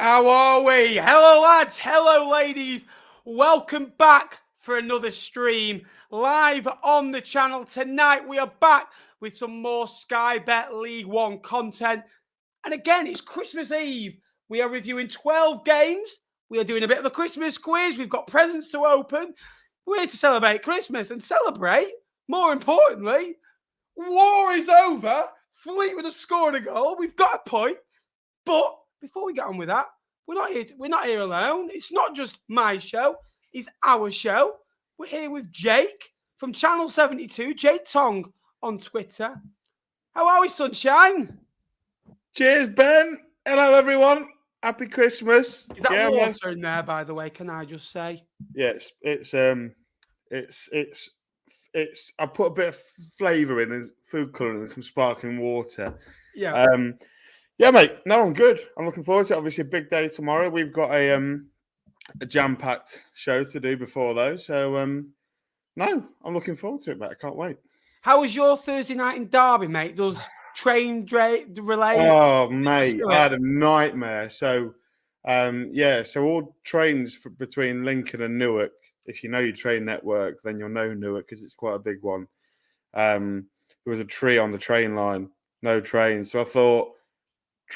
How are we? Hello, lads. Hello, ladies. Welcome back for another stream live on the channel. Tonight, we are back with some more Sky Bet League One content. And again, it's Christmas Eve. We are reviewing 12 games. We are doing a bit of a Christmas quiz. We've got presents to open. We're here to celebrate Christmas and celebrate, more importantly, war is over. Fleetwood have scored a goal. We've got a point. But before we get on with that, we're not here alone. It's not just my show. It's our show. We're here with Jake from Channel 72, Jake Tong on Twitter. How are we, sunshine? Cheers, Ben. Hello, everyone. Happy Christmas. Is that water in there, by the way? Can I just say? Yes, it's. I put a bit of flavour in, food colouring, and some sparkling water. Yeah. Yeah, mate. No, I'm good. I'm looking forward to it. Obviously, a big day tomorrow. We've got a jam-packed show to do before those. So, no, I'm looking forward to it, mate. I can't wait. How was your Thursday night in Derby, mate? Those train relays? Oh, mate, I had a nightmare. So, so all trains between Lincoln and Newark, if you know your train network, then you'll know Newark because it's quite a big one. There was a tree on the train line, no train. So I thought,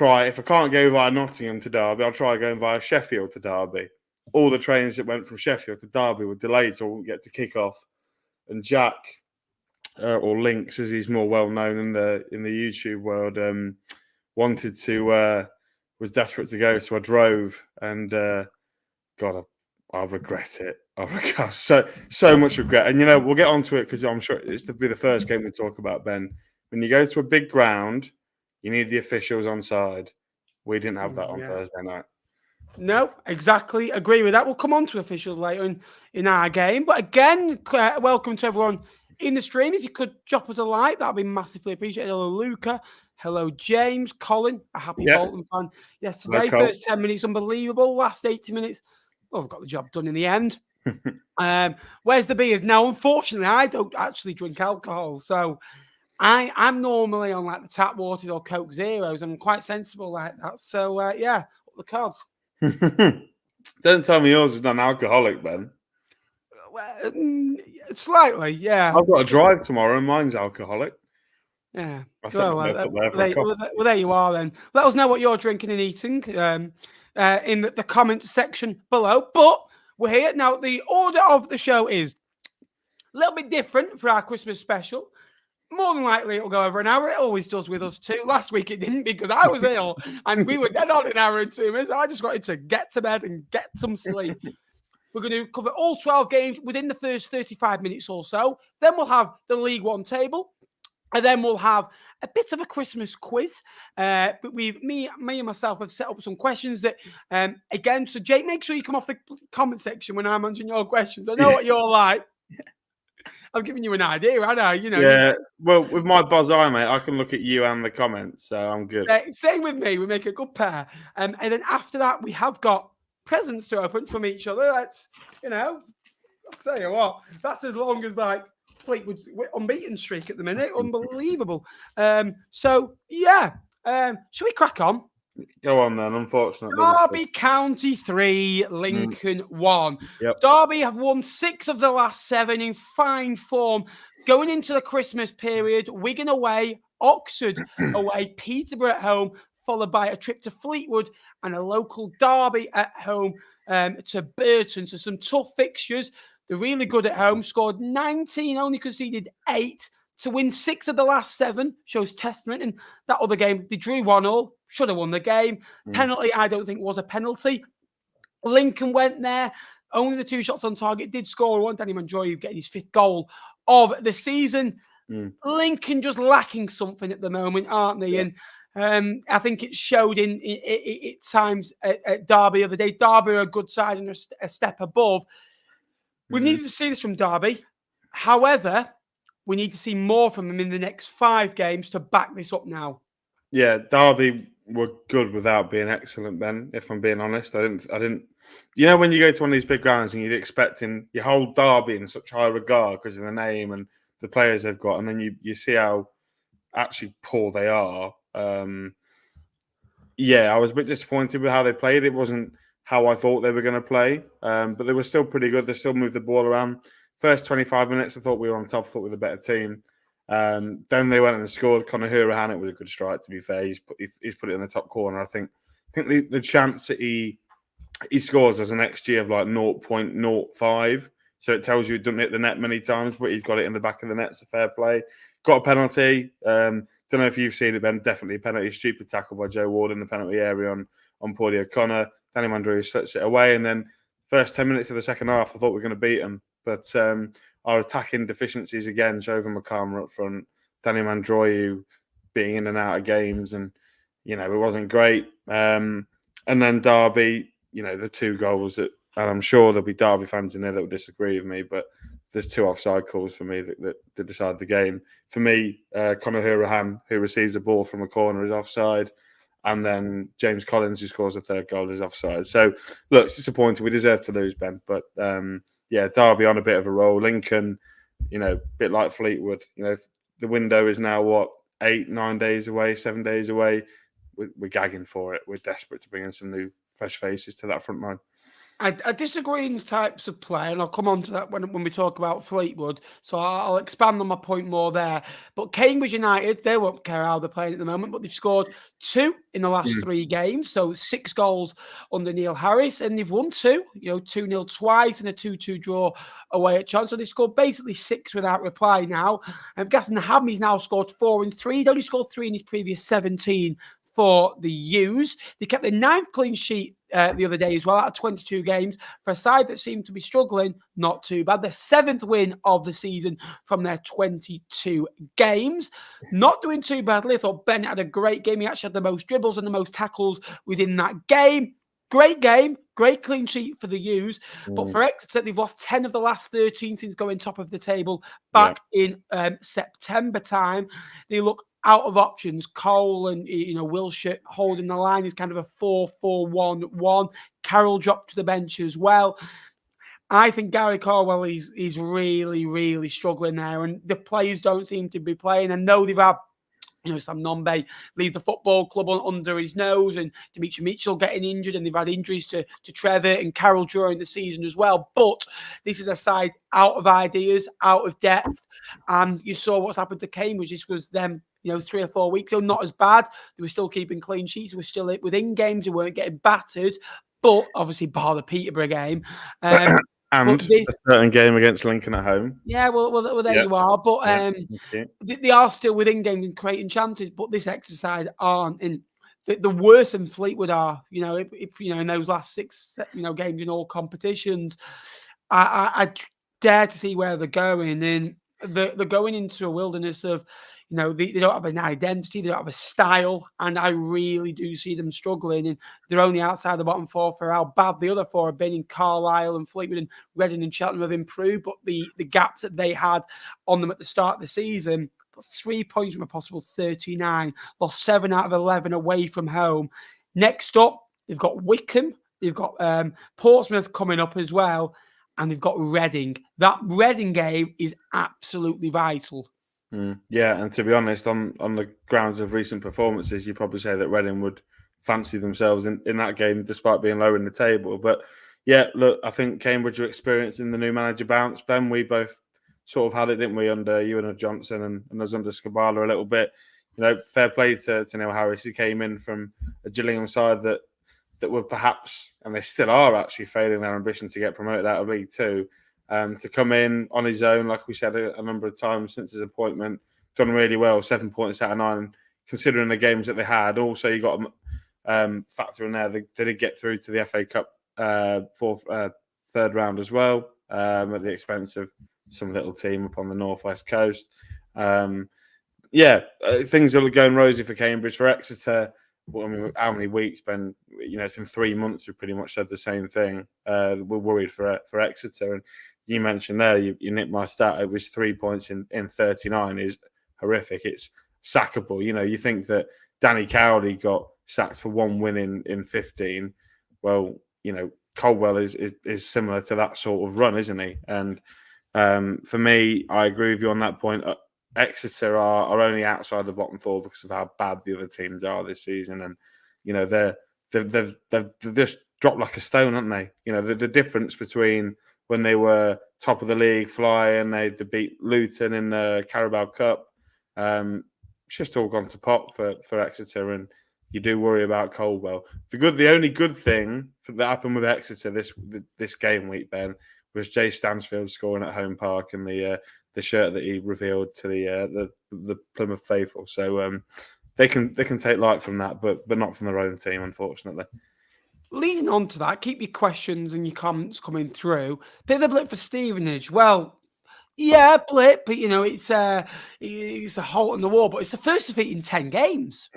if I can't go via Nottingham to Derby, I'll try going via Sheffield to Derby. All the trains that went from Sheffield to Derby were delayed, so I wouldn't get to kick off. And Jack, or Lynx, as he's more well known in the YouTube world, was desperate to go, so I drove, and God, I regret it. I regret so much regret. And we'll get onto it because I'm sure it's to be the first game we talk about, Ben. When you go to a big ground, you need the officials on side. We didn't have that on Thursday night. No, exactly. Agree with that. We'll come on to officials later in our game. But again, welcome to everyone in the stream. If you could drop us a like, that would be massively appreciated. Hello, Luca. Hello, James. Colin, a happy Bolton fan yesterday. First 10 minutes, unbelievable. Last 80 minutes, I've got the job done in the end. Where's the beers? Now, unfortunately, I don't actually drink alcohol. So I'm normally on like the tap waters or Coke Zeros. I'm quite sensible like that. So, the cards. Don't tell me yours is non-alcoholic, Ben. Well, slightly, yeah. I've got a drive tomorrow and mine's alcoholic. Yeah. Well, there you are then. Let us know what you're drinking and eating in the comments section below. But we're here. Now, the order of the show is a little bit different for our Christmas special. More than likely, it'll go over an hour. It always does with us too. Last week, it didn't because I was ill and we were dead on an hour and 2 minutes. I just wanted to get to bed and get some sleep. We're going to cover all 12 games within the first 35 minutes or so. Then we'll have the League One table. And then we'll have a bit of a Christmas quiz. But me and myself have set up some questions that, again, so Jake, make sure you come off the comment section when I'm answering your questions. I know what you're like. I'm giving you an idea, I know, Yeah, well, with my buzz eye, mate, I can look at you and the comments, so I'm good. Same with me. We make a good pair. And then after that, we have got presents to open from each other. That's, I'll tell you what, that's as long as like Fleetwood's unbeaten streak at the minute. Unbelievable. Should we crack on? Go on then, unfortunately. Derby County 3, Lincoln 1. Yep. Derby have won 6 of the last 7 in fine form. Going into the Christmas period, Wigan away, Oxford away, Peterborough at home, followed by a trip to Fleetwood and a local derby at home to Burton. So some tough fixtures. They're really good at home. Scored 19, only conceded 8. To win 6 of the last 7 shows testament. And that other game, they drew 1-1. Should have won the game. Penalty, I don't think was a penalty. Lincoln went there. Only the 2 shots on target. Did score one. Danny Manjoya getting his 5th goal of the season. Lincoln just lacking something at the moment, aren't they? Yeah. And I think it showed in times at Derby the other day. Derby are a good side and a step above. We needed to see this from Derby. However, we need to see more from them in the next 5 games to back this up now. Yeah, Derby were good without being excellent, Ben, if I'm being honest. I didn't. When you go to one of these big grounds and you're expecting you hold Derby in such high regard because of the name and the players they've got, and then you see how actually poor they are. Yeah, I was a bit disappointed with how they played. It wasn't how I thought they were going to play, but they were still pretty good. They still moved the ball around. First 25 minutes, I thought we were on top. I thought we were the better team. Then they went and scored. Conor Hourihane, it was a good strike, to be fair. He's put it in the top corner. I think the chance that he scores has an XG of like 0.05. So it tells you he doesn't hit the net many times, but he's got it in the back of the net. It's a fair play. Got a penalty. Don't know if you've seen it, Ben. Definitely a penalty. Stupid tackle by Joe Ward in the penalty area on Paulie O'Connor. Danny Mandroiu slits it away. And then first 10 minutes of the second half, I thought we were going to beat them. But our attacking deficiencies again, Jovan McCarmer up front, Danny Mandroiu being in and out of games. And, it wasn't great. And then Derby, the 2 goals that, and I'm sure there'll be Derby fans in there that will disagree with me, but there's 2 offside calls for me that decide the game. For me, Conor Hourihane, who receives the ball from a corner, is offside. And then James Collins, who scores a 3rd goal, is offside. So, look, it's disappointing. We deserve to lose, Ben. But, Derby on a bit of a roll. Lincoln, a bit like Fleetwood. The window is now, 8, 9 days away, 7 days away. We're gagging for it. We're desperate to bring in some new, fresh faces to that front line. I disagree in types of play, and I'll come on to that when we talk about Fleetwood. So I'll expand on my point more there. But Cambridge United, they won't care how they're playing at the moment, but they've scored 2 in the last 3 games. So 6 goals under Neil Harris, and they've won 2, 2-0 twice and a 2-2 draw away at Charlton. So they scored basically 6 without reply now. And Gaston Hamby's now scored 4 in 3. He'd only scored 3 in his previous 17 for the U's. They kept their 9th clean sheet the other day as well, out of 22 games. For a side that seemed to be struggling, not too bad. Their 7th win of the season from their 22 games. Not doing too badly. I thought Bennett had a great game. He actually had the most dribbles and the most tackles within that game. Great game, great clean sheet for the U's. But for Exeter, they've lost 10 of the last 13 since going top of the table back in September time. They look out of options. Cole and Wilshire holding the line is kind of a 4-4-1-1. Carroll dropped to the bench as well. I think Gary Caldwell is really, really struggling there, and the players don't seem to be playing. I know they've had Sam Nombe leave the football club under his nose, and Dimitri Mitchell getting injured, and they've had injuries to Trevor and Carroll during the season as well. But this is a side out of ideas, out of depth, and you saw what's happened to Cambridge. This was them 3 or 4 weeks ago, not as bad. They were still keeping clean sheets. They were still within games. They weren't getting battered, but obviously bar the Peterborough game. And a certain game against Lincoln at home. Yeah, well there you are. But they are still within games and creating chances. But this exercise aren't. And the worse than Fleetwood are. In those last 6 games in all competitions, I dare to see where they're going. And they're going into a wilderness of. They don't have an identity, they don't have a style, and I really do see them struggling. And they're only outside the bottom 4 for how bad the other 4 have been in Carlisle and Fleetwood, and Reading and Cheltenham have improved, but the gaps that they had on them at the start of the season, 3 points from a possible 39, lost 7 out of 11 away from home. Next up, they've got Wycombe, they've got Portsmouth coming up as well, and they've got Reading. That Reading game is absolutely vital. Yeah, and to be honest, on the grounds of recent performances, you'd probably say that Reading would fancy themselves in that game, despite being lower in the table. But yeah, look, I think Cambridge are experiencing the new manager bounce. Ben, we both sort of had it, didn't we, under Ewan Johnson and us under Scabala a little bit. Fair play to Neil Harris. He came in from a Gillingham side that were perhaps, and they still are actually failing their ambition to get promoted out of League Two. To come in on his own, like we said a number of times since his appointment, done really well, 7 points out of 9, considering the games that they had. Also, you got a factor in there. They did get through to the FA Cup third round as well, at the expense of some little team up on the northwest coast. Things are going rosy for Cambridge. For Exeter, how many weeks? It's been 3 months. We've pretty much said the same thing. We're worried for Exeter, and you mentioned there, you nicked my stat. It was 3 points in 39 is horrific. It's sackable. You think that Danny Cowley got sacked for 1 win in 15. Well, Caldwell is similar to that sort of run, isn't he? And for me, I agree with you on that point. Exeter are only outside the bottom 4 because of how bad the other teams are this season. And, they've just dropped like a stone, haven't they? The difference between when they were top of the league, flying, they beat Luton in the Carabao Cup. It's just all gone to pot for Exeter, and you do worry about Coldwell. The only good thing that happened with Exeter this game week, Ben, was Jay Stansfield scoring at home park and the shirt that he revealed to the Plymouth faithful. So they can take light from that, but not from their own team, unfortunately. Leading on to that, keep your questions and your comments coming through. Bit of a blip for Stevenage. Well, yeah, blip, but it's a halt in the wall. But it's the first defeat in 10 games.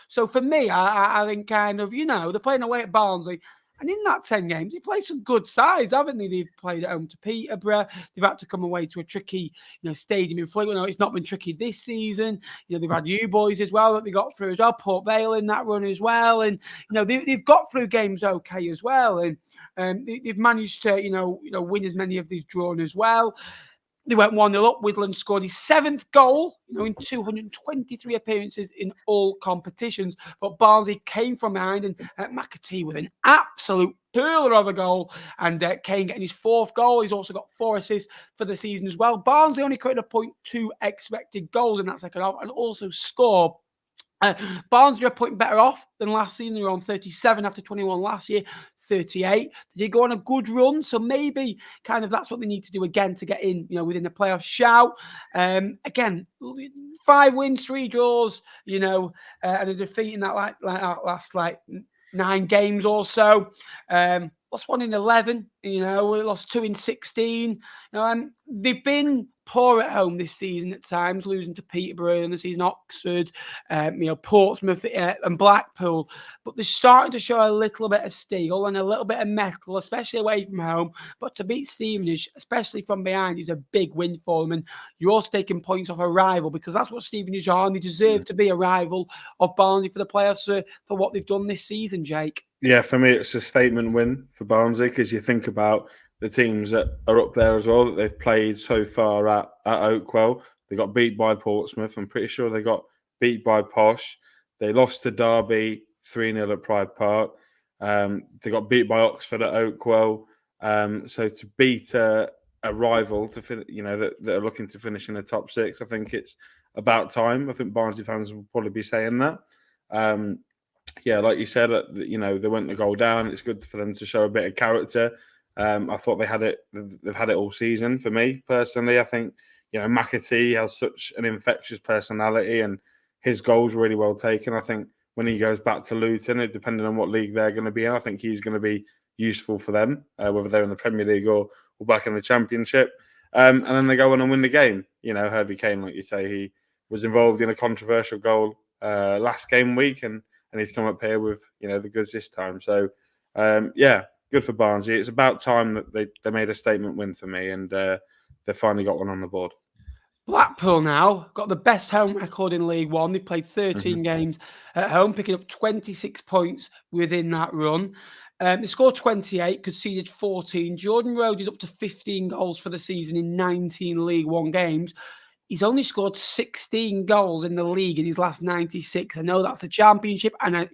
So for me, I think kind of they're playing away at Barnsley. And in that 10 games, they played some good sides, haven't they? They've played at home to Peterborough. They've had to come away to a tricky, stadium in Fleetwood. No, it's not been tricky this season. They've had you boys as well that they got through as well. Port Vale in that run as well. And, they've got through games okay as well. And they've managed to, win as many of these drawn as well. They went 1-0 up. Whitland scored his 7th goal, in 223 appearances in all competitions. But Barnsley came from behind, and McAtee with an absolute pearler of a goal. And Kane getting his 4th goal. He's also got 4 assists for the season as well. Barnsley only created 0.2 expected goals in that second half, and also scored. Barnsley are a point better off than last season. They were on 37 after 21 last year, 38. They did go on a good run, so maybe kind of that's what they need to do again to get in, within the playoff shout. Again, 5 wins, 3 draws, and a defeat in that last 9 games or so. Lost 1 in 11, we lost 2 in 16. They've been poor at home this season at times, losing to Peterborough in the season, Oxford, Portsmouth and Blackpool. But they're starting to show a little bit of steel and a little bit of mettle, especially away from home. But to beat Stevenage, especially from behind, is a big win for them. And you're also taking points off a rival, because that's what Stevenage are, and they deserve to be a rival of Barnsley for the playoffs for what they've done this season, Jake. Yeah, for me, it's a statement win for Barnsley, because you think about the teams that are up there as well that they've played so far at Oakwell. They got beat by Portsmouth. I'm pretty sure they got beat by Posh. They lost to Derby 3-0 at Pride Park. They got beat by Oxford at Oakwell. So to beat a rival that are looking to finish in the top 6, I think it's about time. I think Barnsley fans will probably be saying that. Like you said, they went the goal down. It's good for them to show a bit of character. I thought they've had it all season. For me personally, I think McAtee has such an infectious personality, and his goals really well taken. I think when he goes back to Luton, depending on what league they're going to be in, I think he's going to be useful for them, whether they're in the Premier League or back in the Championship. And then they go on and win the game. Harvey Kane, like you say, he was involved in a controversial goal last game week, and he's come up here with the goods this time. So good for Barnsley. It's about time that they made a statement win for me, and they finally got one on the board. Blackpool now got the best home record in League One. They played 13 games at home, picking up 26 points within that run. They scored 28, conceded 14. Jordan Rhodes is up to 15 goals for the season in 19 League One games. He's only scored 16 goals in the league in his last 96. I know that's the Championship, and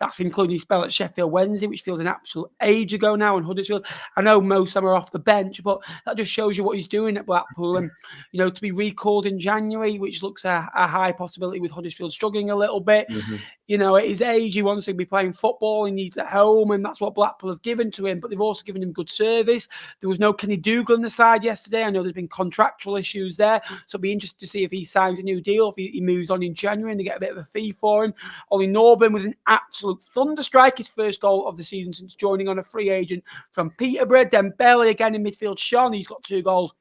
that's including his spell at Sheffield Wednesday, which feels an absolute age ago now, in Huddersfield. I know most of them are off the bench, but that just shows you what he's doing at Blackpool. And to be recalled in January, which looks a high possibility with Huddersfield struggling a little bit. At his age, he wants to be playing football. He needs a home, and that's what Blackpool have given to him. But they've also given him good service. There was no Kenny Dougal on the side yesterday. I know there's been contractual issues there, so it'll be interesting to see if he signs a new deal, if he moves on in January and they get a bit of a fee for him. Ollie Norburn with an absolute thunderstrike, his first goal of the season since joining on a free agent from Peterborough. Dembele again in midfield. Sean, he's got 2 goals,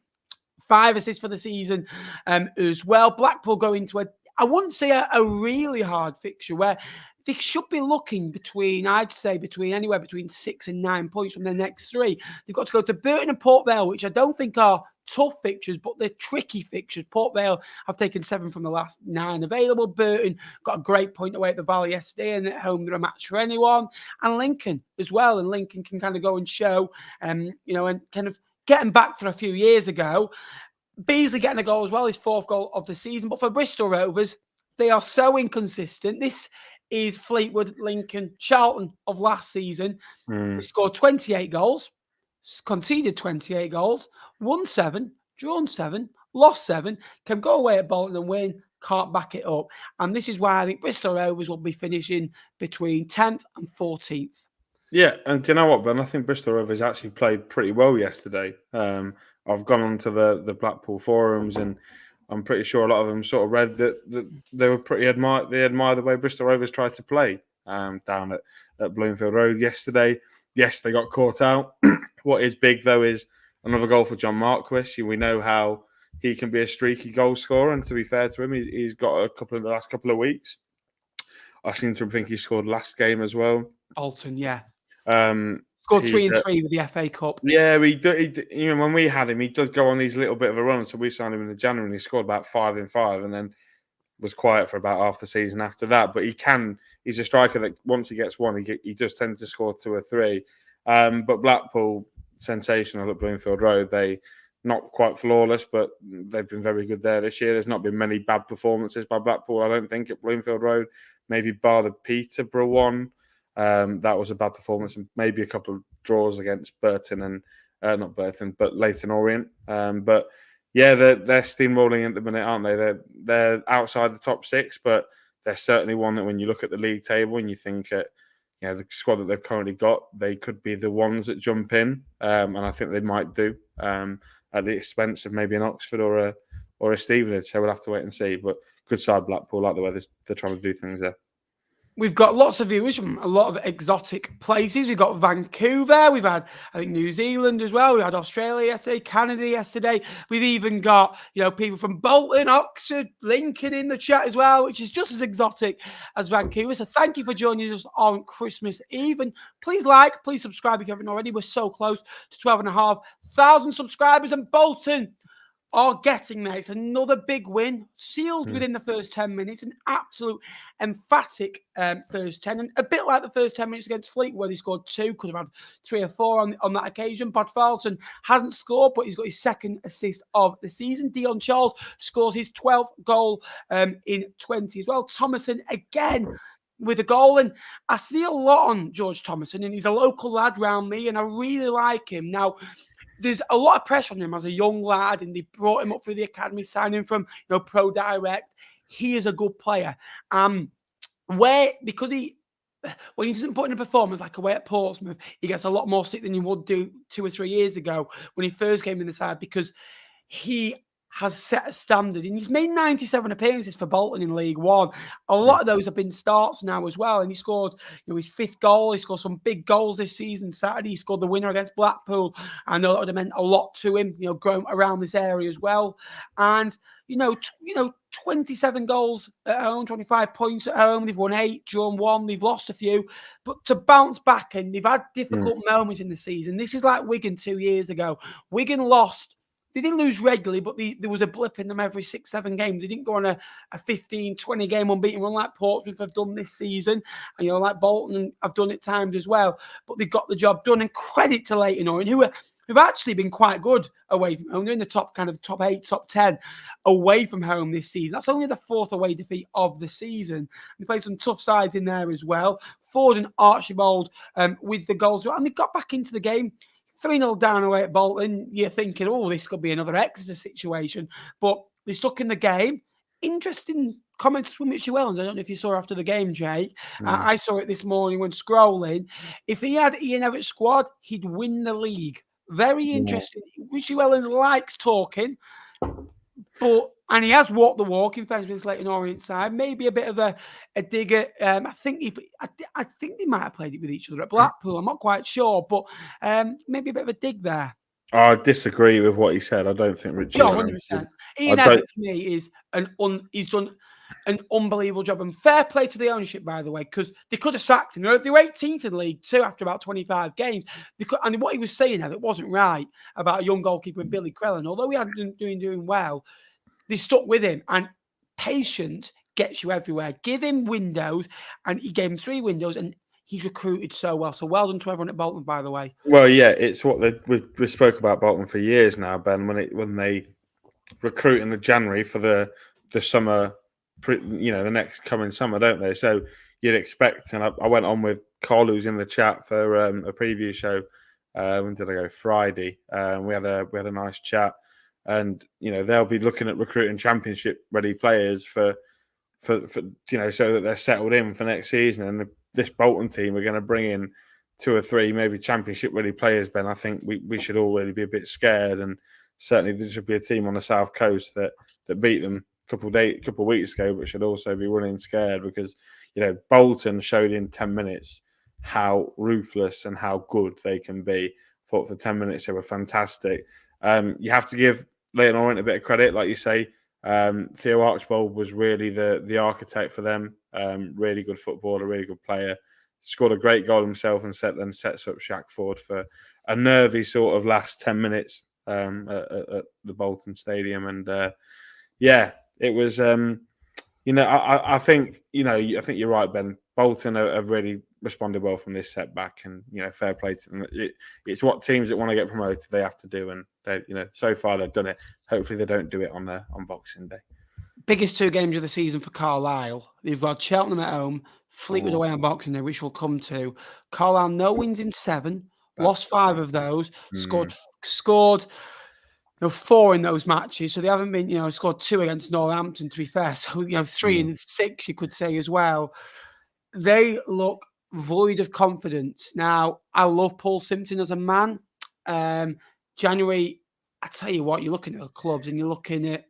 5 assists for the season as well. Blackpool go into I wouldn't say a really hard fixture where they should be looking anywhere between 6 and 9 points from their next 3. They've got to go to Burton and Port Vale, which I don't think are tough fixtures, but they're tricky fixtures. Port Vale have taken 7 from the last 9 available. Burton got a great point away at the Vale yesterday, and at home they're a match for anyone. And Lincoln as well, and Lincoln can kind of go and show, and kind of getting back for a few years ago. Beasley getting a goal as well, his 4th goal of the season. But for Bristol Rovers, they are so inconsistent. This is Fleetwood, Lincoln, Charlton of last season. They Mm. scored 28 goals, conceded 28 goals, won 7, drawn 7, lost 7, can go away at Bolton and win, can't back it up. And this is why I think Bristol Rovers will be finishing between 10th and 14th. Yeah, and do you know what, Ben? I think Bristol Rovers actually played pretty well yesterday. I've gone onto the Blackpool forums, and I'm pretty sure a lot of them sort of read that they were pretty they admire the way Bristol Rovers tried to play down at Bloomfield Road yesterday. Yes, they got caught out. What is big though is another goal for John Marquis. We know how he can be a streaky goal scorer, and to be fair to him, he's got a couple in the last couple of weeks. I seem to think he scored last game as well. Bolton, yeah. Scored 3 and 3 with the FA Cup. Yeah, when we had him, he does go on these little bit of a run. So we signed him in the January, and he scored about 5 in 5, and then was quiet for about half the season after that. But he's a striker that once he gets one, he does tend to score 2 or 3. But Blackpool, sensational at Bloomfield Road. They not quite flawless, but they've been very good there this year. There's not been many bad performances by Blackpool, I don't think, at Bloomfield Road. Maybe bar the Peterborough one. That was a bad performance, and maybe a couple of draws against Burton and not Burton, but Leyton Orient. But yeah, they're steamrolling at the minute, aren't they? They're outside the top 6, but they're certainly one that when you look at the league table and you think at the squad that they've currently got, they could be the ones that jump in, and I think they might do at the expense of maybe an Oxford or a Stevenage. So we'll have to wait and see. But good side Blackpool, like the way they're trying to do things there. We've got lots of viewers from a lot of exotic places. We've got Vancouver. We've had, I think, New Zealand as well. We had Australia yesterday, Canada yesterday. We've even got, people from Bolton, Oxford, Lincoln in the chat as well, which is just as exotic as Vancouver. So thank you for joining us on Christmas Eve. And please please subscribe if you haven't already. We're so close to 12,500 subscribers, and Bolton are getting there. It's another big win, sealed within the first 10 minutes, an absolute emphatic first 10, and a bit like the first 10 minutes against Fleetwood, where he scored 2, could have had 3 or 4 on that occasion. Bodvarsson hasn't scored, but he's got his 2nd assist of the season. Dion Charles scores his 12th goal in 20 as well. Thomason again with a goal, and I see a lot on George Thomason, and he's a local lad round me, and I really like him. Now, there's a lot of pressure on him as a young lad, and they brought him up through the academy, signed him from Pro Direct. He is a good player. Because when he doesn't put in a performance like away at Portsmouth, he gets a lot more sick than he would do 2 or 3 years ago when he first came in the side, because he has set a standard, and he's made 97 appearances for Bolton in League One. A lot of those have been starts now as well, and he scored his 5th goal. He scored some big goals this season. Saturday, he scored the winner against Blackpool. I know that would have meant a lot to him, growing around this area as well. And 27 goals at home, 25 points at home. They've won 8, drawn 1. They've lost a few, but to bounce back, and they've had difficult moments in the season. This is like Wigan 2 years ago. Wigan lost. They didn't lose regularly, but there was a blip in them every 6-7 games. They didn't go on a 15, 20 game unbeaten run like Portsmouth have done this season. And, like Bolton have done at times as well. But they've got the job done. And credit to Leyton Orient, who've actually been quite good away from home. They're in the top 8, top 10 away from home this season. That's only the 4th away defeat of the season. They played some tough sides in there as well. Ford and Archibald with the goals. And they got back into the game. 3-0 down away at Bolton, you're thinking, this could be another Exeter situation. But they stuck in the game. Interesting comments from Mitchell Wellens. I don't know if you saw after the game, Jake. I saw it this morning when scrolling. If he had Ian Everett's squad, he'd win the league. Very interesting. Mitchell Wellens likes talking, and he has walked the walk in fairness with Leyton Orient side. Maybe a bit of a digger. I think they might have played it with each other at Blackpool. I'm not quite sure, but maybe a bit of a dig there. I disagree with what he said. I don't think Richie. 100%. Ian Everett for me is he's done an unbelievable job, and fair play to the ownership, by the way, because they could have sacked him. They were 18th in League Two after about 25 games. And what he was saying that wasn't right about a young goalkeeper in Billy Crellin. Although he hadn't been doing well, they stuck with him, and patience gets you everywhere. Give him windows, and he gave him 3 windows, and he's recruited so well. So well done to everyone at Bolton, by the way. Well, yeah, it's what we spoke about Bolton for years now, Ben. When they recruit in the January for the summer, the next coming summer, don't they? So you'd expect. And I went on with Cole, who's in the chat, for a preview show. When did I go? Friday. We had a nice chat, and they'll be looking at recruiting championship ready players for so that they're settled in for next season. And this Bolton team are going to bring in 2 or 3 maybe championship ready players. Ben, I think we should all really be a bit scared, and certainly there should be a team on the south coast that beat them a couple of weeks ago, but should also be running scared, because Bolton showed in 10 minutes how ruthless and how good they can be. I thought for 10 minutes they were fantastic. You have to give Leyton Orient a bit of credit, like you say. Theo Archbold was really the architect for them. Really good footballer, really good player. Scored a great goal himself, and sets up Shackford for a nervy sort of last 10 minutes at the Bolton Stadium. And it was. I think you're right, Ben. Bolton have really responded well from this setback, and fair play to them. It's what teams that want to get promoted they have to do, and they, so far they've done it. Hopefully they don't do it on Boxing Day. Biggest 2 games of the season for Carlisle. They've got Cheltenham at home, Fleetwood away on Boxing Day, which we'll come to. Carlisle, no wins in 7, lost 5 of those, scored 4 in those matches. So they haven't been, scored 2 against Northampton, to be fair. So, 3 in 6, you could say as well. They look void of confidence. Now, I love Paul Simpson as a man. January, I tell you what, you're looking at the clubs and you're looking at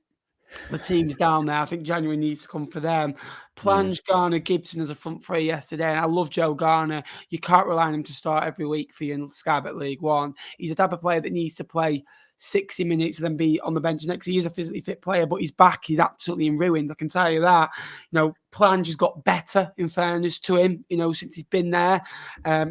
the teams down there. I think January needs to come for them. Plange, Garner, Gibson as a front 3 yesterday. And I love Joe Garner. You can't rely on him to start every week for you in Sky Bet League One. He's the type of player that needs to play 60 minutes and then be on the bench next. He is a physically fit player, but his back is absolutely in ruins. I can tell you that. Plange has got better, in fairness to him, since he's been there.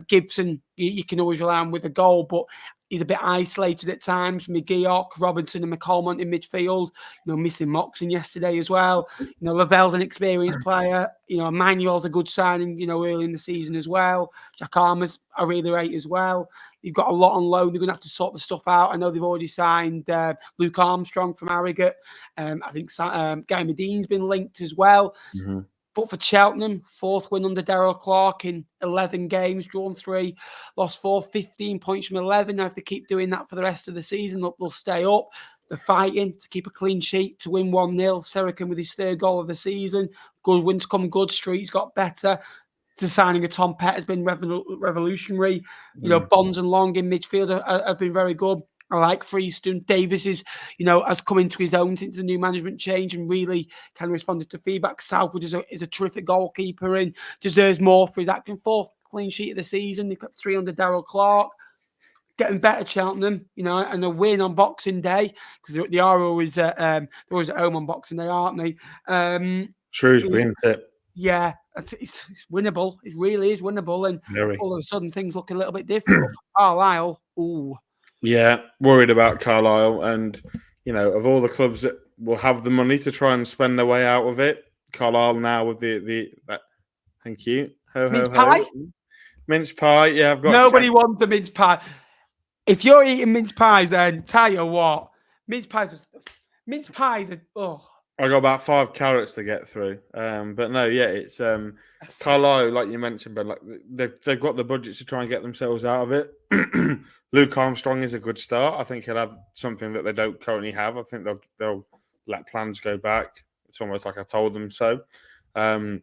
Gibson, you can always rely on with a goal, but he's a bit isolated at times. McGeoch, Robinson and McColmont in midfield, missing Moxon yesterday as well. Lavelle's an experienced player. Emmanuel's a good signing, early in the season as well. Jack Armour's I really rate as well. You've got a lot on loan. They're going to have to sort the stuff out. I know they've already signed Luke Armstrong from Harrogate. I think Guy Medine's been linked as well. Mm-hmm. But for Cheltenham, 4th win under Daryl Clark in 11 games, drawn 3, lost 4, 15 points from 11. Now, if they keep doing that for the rest of the season, they'll stay up. They're fighting to keep a clean sheet, to win 1-0. Serican with his 3rd goal of the season. Good wins come good. Street's got better. The signing of Tom Pett has been revolutionary. Bonds and Long in midfield have been very good. I like Freestone. Davis is, has come into his own since the new management change and really kind of responded to feedback. Southwood is a terrific goalkeeper and deserves more for his action. 4th clean sheet of the season. They've got 3 under Daryl Clark. Getting better, Cheltenham, and a win on Boxing Day, because they are always they're always at home on Boxing Day, aren't they? Shrewsbury, isn't it? Yeah, it's winnable. It really is winnable, and all of a sudden things look a little bit different. Carlisle, ooh. Yeah, worried about Carlisle, and of all the clubs that will have the money to try and spend their way out of it, Carlisle now with the thank you. Mince pie? Mince pie, yeah, I've got. Nobody wants the mince pie. If you're eating mince pies, then tell you what, mince pies are oh. I got about 5 carrots to get through, but no, yeah, it's Carlisle, like you mentioned, Ben. Like they've got the budget to try and get themselves out of it. Luke Armstrong is a good start. I think he'll have something that they don't currently have. I think they'll let plans go back. It's almost like I told them so. And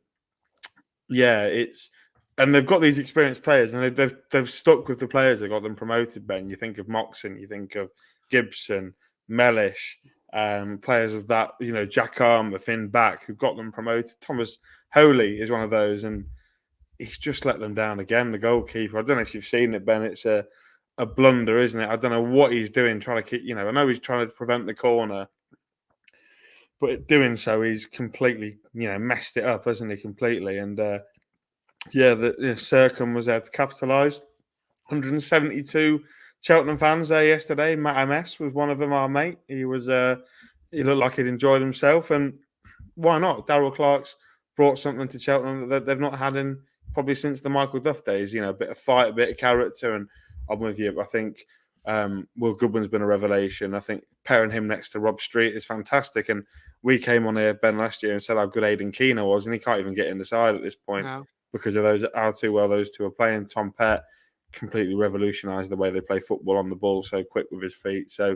they've got these experienced players, and they've stuck with the players that got them promoted. Ben, you think of Moxon, you think of Gibson, Mellish. Players of that, Jack Armour, Finn Back, who got them promoted. Thomas Holy is one of those, and he's just let them down again. The goalkeeper, I don't know if you've seen it, Ben. It's a blunder, isn't it? I don't know what he's doing, trying to keep. I know he's trying to prevent the corner, but doing so, he's completely, messed it up, hasn't he? Completely, and the Sercombe was there to capitalise. 172. Cheltenham fans there yesterday. Matt MS was one of them, our mate. He was he looked like he'd enjoyed himself, and why not? Daryl Clark's brought something to Cheltenham that they've not had in probably since the Michael Duff days. A bit of fight, a bit of character, and I'm with you. I think Will Goodwin's been a revelation. I think pairing him next to Rob Street is fantastic. And we came on here, Ben, last year and said how good Aidan Keena was, and he can't even get in the side at this point. No. because of how too well those two are playing. Tom Pett completely revolutionised the way they play football on the ball, so quick with his feet. So,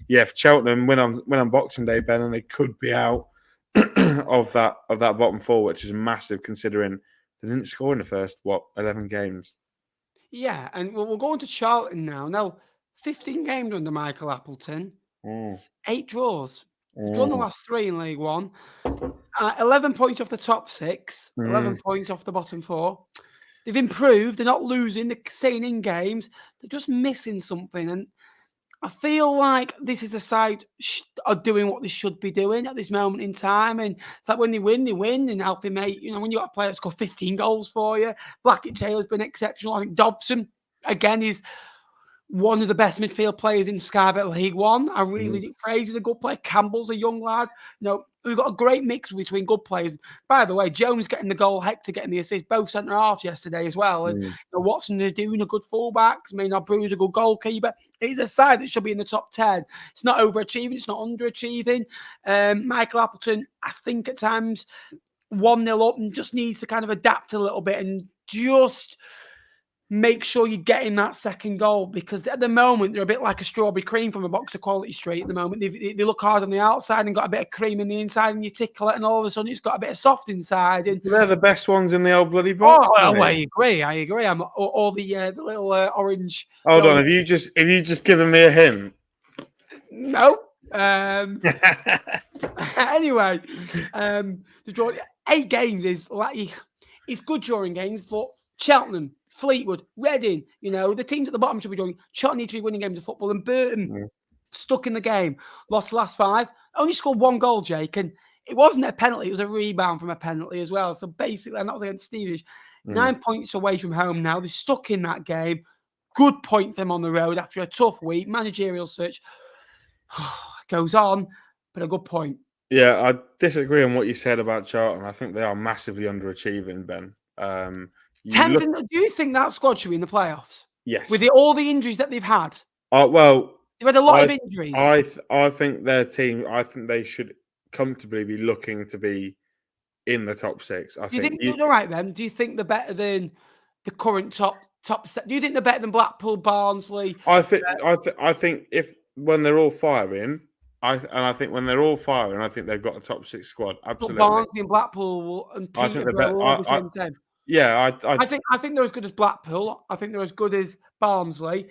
yeah, if Cheltenham win on Boxing Day, Ben, and they could be out of that bottom four, which is massive considering they didn't score in the first 11 games. Yeah, and we'll go on to Charlton now. Now, 15 games under Michael Appleton, 8 draws. They've drawn the last 3 in League One. 11 points off the top 6, 11 points off the bottom 4. They've improved. They're not losing. They're staying in games. They're just missing something. And I feel like this is the side are doing what they should be doing at this moment in time. And it's like when they win, they win. And Alfie, mate, when you got a player that scored 15 goals for you, Blackett Taylor's been exceptional. I think Dobson, again, is one of the best midfield players in Sky Bet League One. I really think Fraser's a good player. Campbell's a young lad. We've got a great mix between good players. By the way, Jones getting the goal, Hector getting the assist, both centre halves yesterday as well. And Watson is doing a good fullback. I mean, Bruce a good goalkeeper. It's a side that should be in the top 10. It's not overachieving. It's not underachieving. Michael Appleton, I think at times 1-0 up and just needs to kind of adapt a little bit and just make sure you're getting that second goal, because at the moment they're a bit like a strawberry cream from a box of Quality Street at the moment. They look hard on the outside and got a bit of cream in the inside, and you tickle it and all of a sudden it's got a bit of soft inside. And they're the best ones in the old bloody box. I agree. I'm all the little orange. Hold on, have you just given me a hint? No. Anyway, the draw 8 games is like it's good during games, but Cheltenham, Fleetwood, Reading, the teams at the bottom should be doing. Charlton need to be winning games of football, and Burton stuck in the game, lost the last 5, only scored 1 goal, Jake, and it wasn't a penalty; it was a rebound from a penalty as well. So basically, and that was against Stevange. 9 points away from home now. They're stuck in that game. Good point for them on the road after a tough week. Managerial search goes on, but a good point. Yeah, I disagree on what you said about Charlton. I think they are massively underachieving, Ben. Do you think that squad should be in the playoffs? Yes. With all the injuries that they've had? Well, they've had a lot of injuries. I think their team, they should comfortably be looking to be in the top 6. Do you think all right then? Do you think they're better than the current top set? Do you think they're better than Blackpool, Barnsley? I think if when they're all firing, I think when they're all firing, I think they've got a top 6 squad. Absolutely. But Barnsley and Blackpool and Peterborough are all the same. Yeah, I think they're as good as Blackpool. I think they're as good as Barnsley.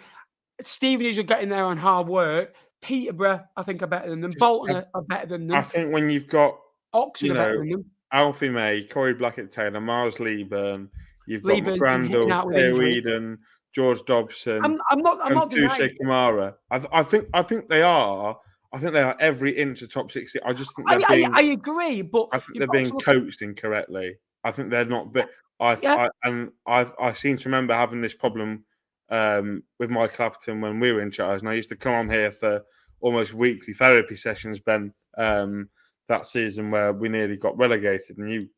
Stevenage are getting there on hard work. Peterborough, I think, are better than them. Bolton are better than them. I think when you've got Oxford are better than them. Alfie May, Corey Blackett Taylor, Miles Leeburn, you've got McGrandle, Theo Eden, George Dobson, I'm not denying Kamara. I think they are. I think they are every inch of top 60. I just think I agree, but I think they're being coached incorrectly. I think they're not. But I seem to remember having this problem with Michael Appleton when we were in charge, and I used to come on here for almost weekly therapy sessions, Ben, that season where we nearly got relegated, and you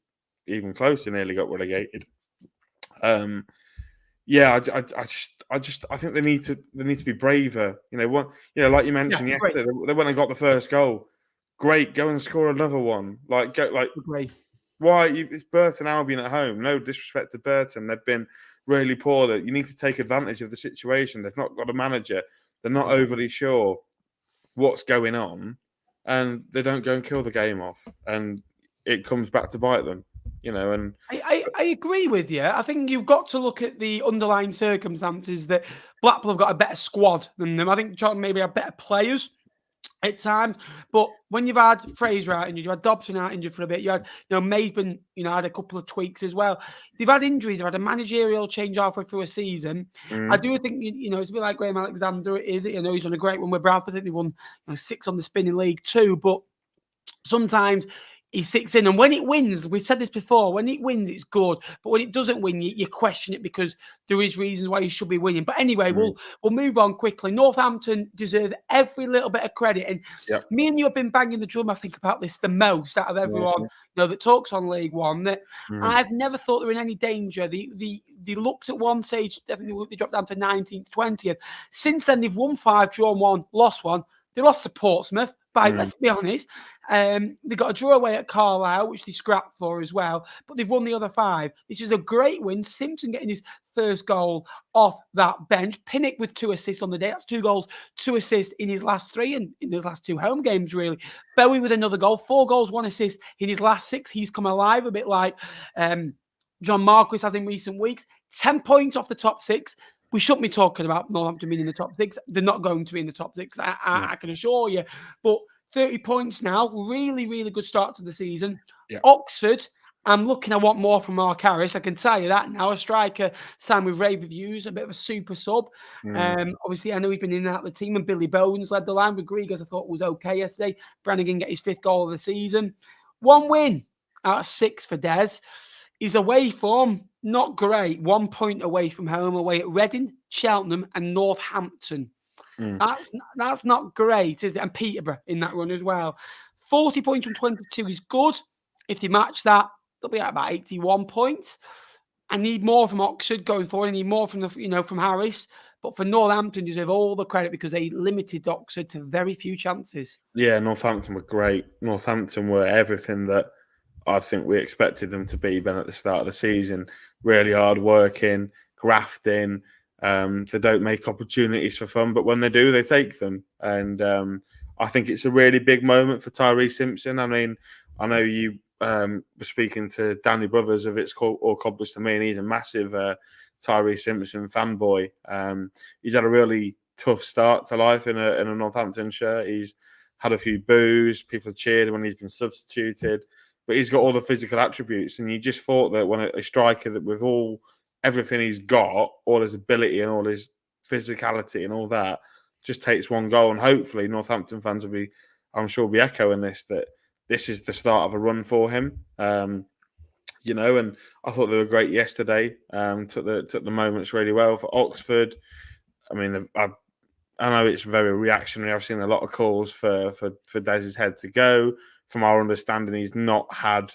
even closer nearly got relegated. I think they need to be braver. Like you mentioned yesterday, they went and got the first goal. Great, go and score another one. Agree. Why? It's Burton Albion at home. No disrespect to Burton, they've been really poor. You need to take advantage of the situation. They've not got a manager. They're not overly sure what's going on, and they don't go and kill the game off, and it comes back to bite them. And I agree with you. I think you've got to look at the underlying circumstances that Blackpool have got a better squad than them. I think Charlton maybe have better players at times, but when you've had Fraser out injured, you had Dobson out injured for a bit, you had May's been had a couple of tweaks as well. They've had injuries, they've had a managerial change halfway through a season. I do think it's a bit like Graham Alexander, is it? He's done a great one with Bradford. I think they won 6 on the spin in League 2, but sometimes he sits in, and when it wins, we've said this before, when it wins, it's good. But when it doesn't win, you question it because there is reasons why you should be winning. But anyway, we'll move on quickly. Northampton deserve every little bit of credit. And me and you have been banging the drum, I think, about this the most out of everyone that talks on League One. That I've never thought they were in any danger. They looked at one stage, definitely they dropped down to 19th, 20th. Since then, they've won 5, drawn 1, lost 1. They lost to Portsmouth. despite, let's be honest, they got a draw away at Carlisle, which they scrapped for as well, but they've won the other 5. This is a great win. Simpson getting his first goal off that bench. Pinnock with 2 assists on the day. That's 2 goals, 2 assists in his last 3 and in his last 2 home games, really. Bowie with another goal, 4 goals, 1 assist in his last 6. He's come alive a bit like John Marquis has in recent weeks. 10 points off the top 6. We shouldn't be talking about Northampton being in the top 6. They're not going to be in the top 6, I can assure you. But 30 points now, really, really good start to the season. Yeah. Oxford, I'm looking, I want more from Mark Harris. I can tell you that now. A striker signed with rave reviews, a bit of a super sub. Obviously, I know he's been in and out of the team, and Billy Bones led the line. Rodriguez, I thought, was okay yesterday. Brannigan get his 5th goal of the season. 1 win out of 6 for Des. His away form, not great. 1 point away from home, away at Reading, Cheltenham, and Northampton. That's not great, is it? And Peterborough in that run as well. 40 points from 22 is good. If they match that, they'll be at about 81 points. I need more from Oxford going forward. I need more from from Harris. But for Northampton, deserve all the credit because they limited Oxford to very few chances. Yeah, Northampton were great. Northampton were everything that I think we expected them to be Ben at the start of the season. Really hard working, grafting. They don't make opportunities for fun, but when they do, they take them. And I think it's a really big moment for Tyree Simpson. I mean, I know you were speaking to Danny Brothers of It's All Cobblers to Me, and he's a massive Tyree Simpson fanboy. He's had a really tough start to life in a Northampton shirt. He's had a few boos. People have cheered when he's been substituted. But he's got all the physical attributes, and you just thought that when a striker that with everything he's got, all his ability and all his physicality and all that, just takes 1 goal, and hopefully Northampton fans will be, I'm sure, will be echoing this, that this is the start of a run for him. And I thought they were great yesterday. Took the moments really well for Oxford. I mean, I know it's very reactionary. I've seen a lot of calls for Des's head to go. From our understanding, he's not had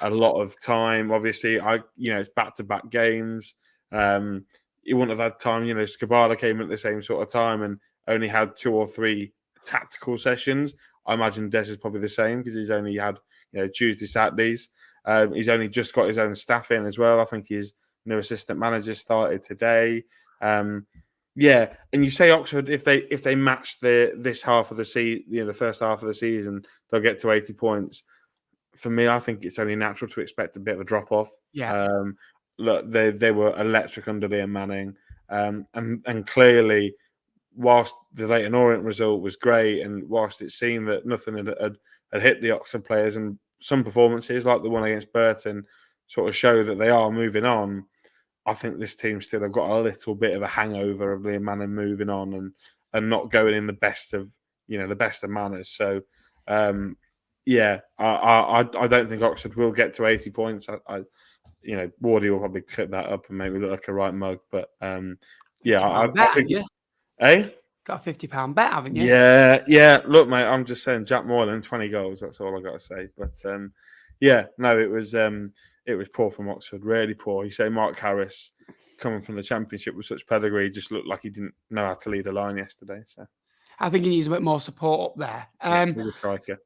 a lot of time. Obviously, it's back-to-back games. He wouldn't have had time. Skabala came at the same sort of time and only had 2 or 3 tactical sessions. I imagine Des is probably the same because he's only had Tuesday, Saturdays. He's only just got his own staff in as well. I think his new assistant manager started today. Yeah, and you say Oxford, if they match this half of the season, the first half of the season, they'll get to 80 points. For me, I think it's only natural to expect a bit of a drop off. Yeah. Look, they were electric under Liam Manning, and clearly, whilst the Leyton Orient result was great, and whilst it seemed that nothing had hit the Oxford players, and some performances like the one against Burton sort of show that they are moving on. I think this team still have got a little bit of a hangover of Liam Manning moving on and not going in the best of manners. So, I don't think Oxford will get to 80 points. Wardy will probably clip that up and make me look like a right mug. But I think, got a £50 bet, haven't you? Yeah. Look, mate, I'm just saying Jack Moylan 20 goals. That's all I got to say. But it was poor from Oxford, really poor. You say Mark Harris, coming from the Championship with such pedigree, just looked like he didn't know how to lead a line yesterday. So I think he needs a bit more support up there. He's a striker.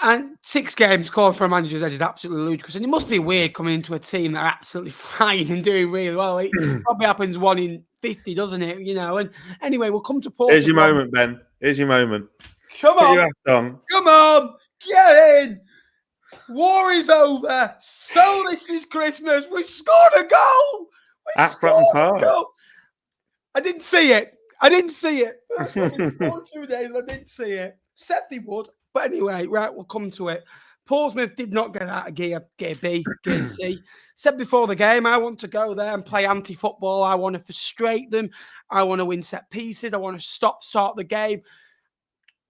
And 6 games calling for a manager's head is absolutely ludicrous. And it must be weird coming into a team that are absolutely flying and doing really well. It probably happens 1 in 50, doesn't it? And anyway, we'll come to Portsmouth. Here's your moment, Ben. Here's your moment. Come on. Come on. Get in. War is over. So this is Christmas. We scored a goal. At Bratton Park. I didn't see it. That's what it's for 2 days. I didn't see it. Said they would. But anyway, right, we'll come to it. Portsmouth did not get out of gear B, gear C. Said before the game, I want to go there and play anti-football. I want to frustrate them. I want to win set pieces. I want to start the game.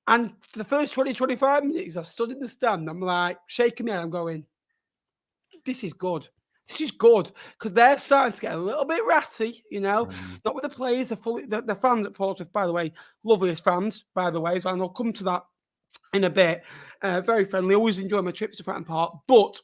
And for the first 20, 25 minutes, I stood in the stand. I'm like, shaking my head. I'm going, this is good. This is good. Because they're starting to get a little bit ratty, not with the players, the fans at Portsmouth, by the way, loveliest fans, by the way. So I'll come to that in a bit. Very friendly. Always enjoy my trips to Bratton Park. But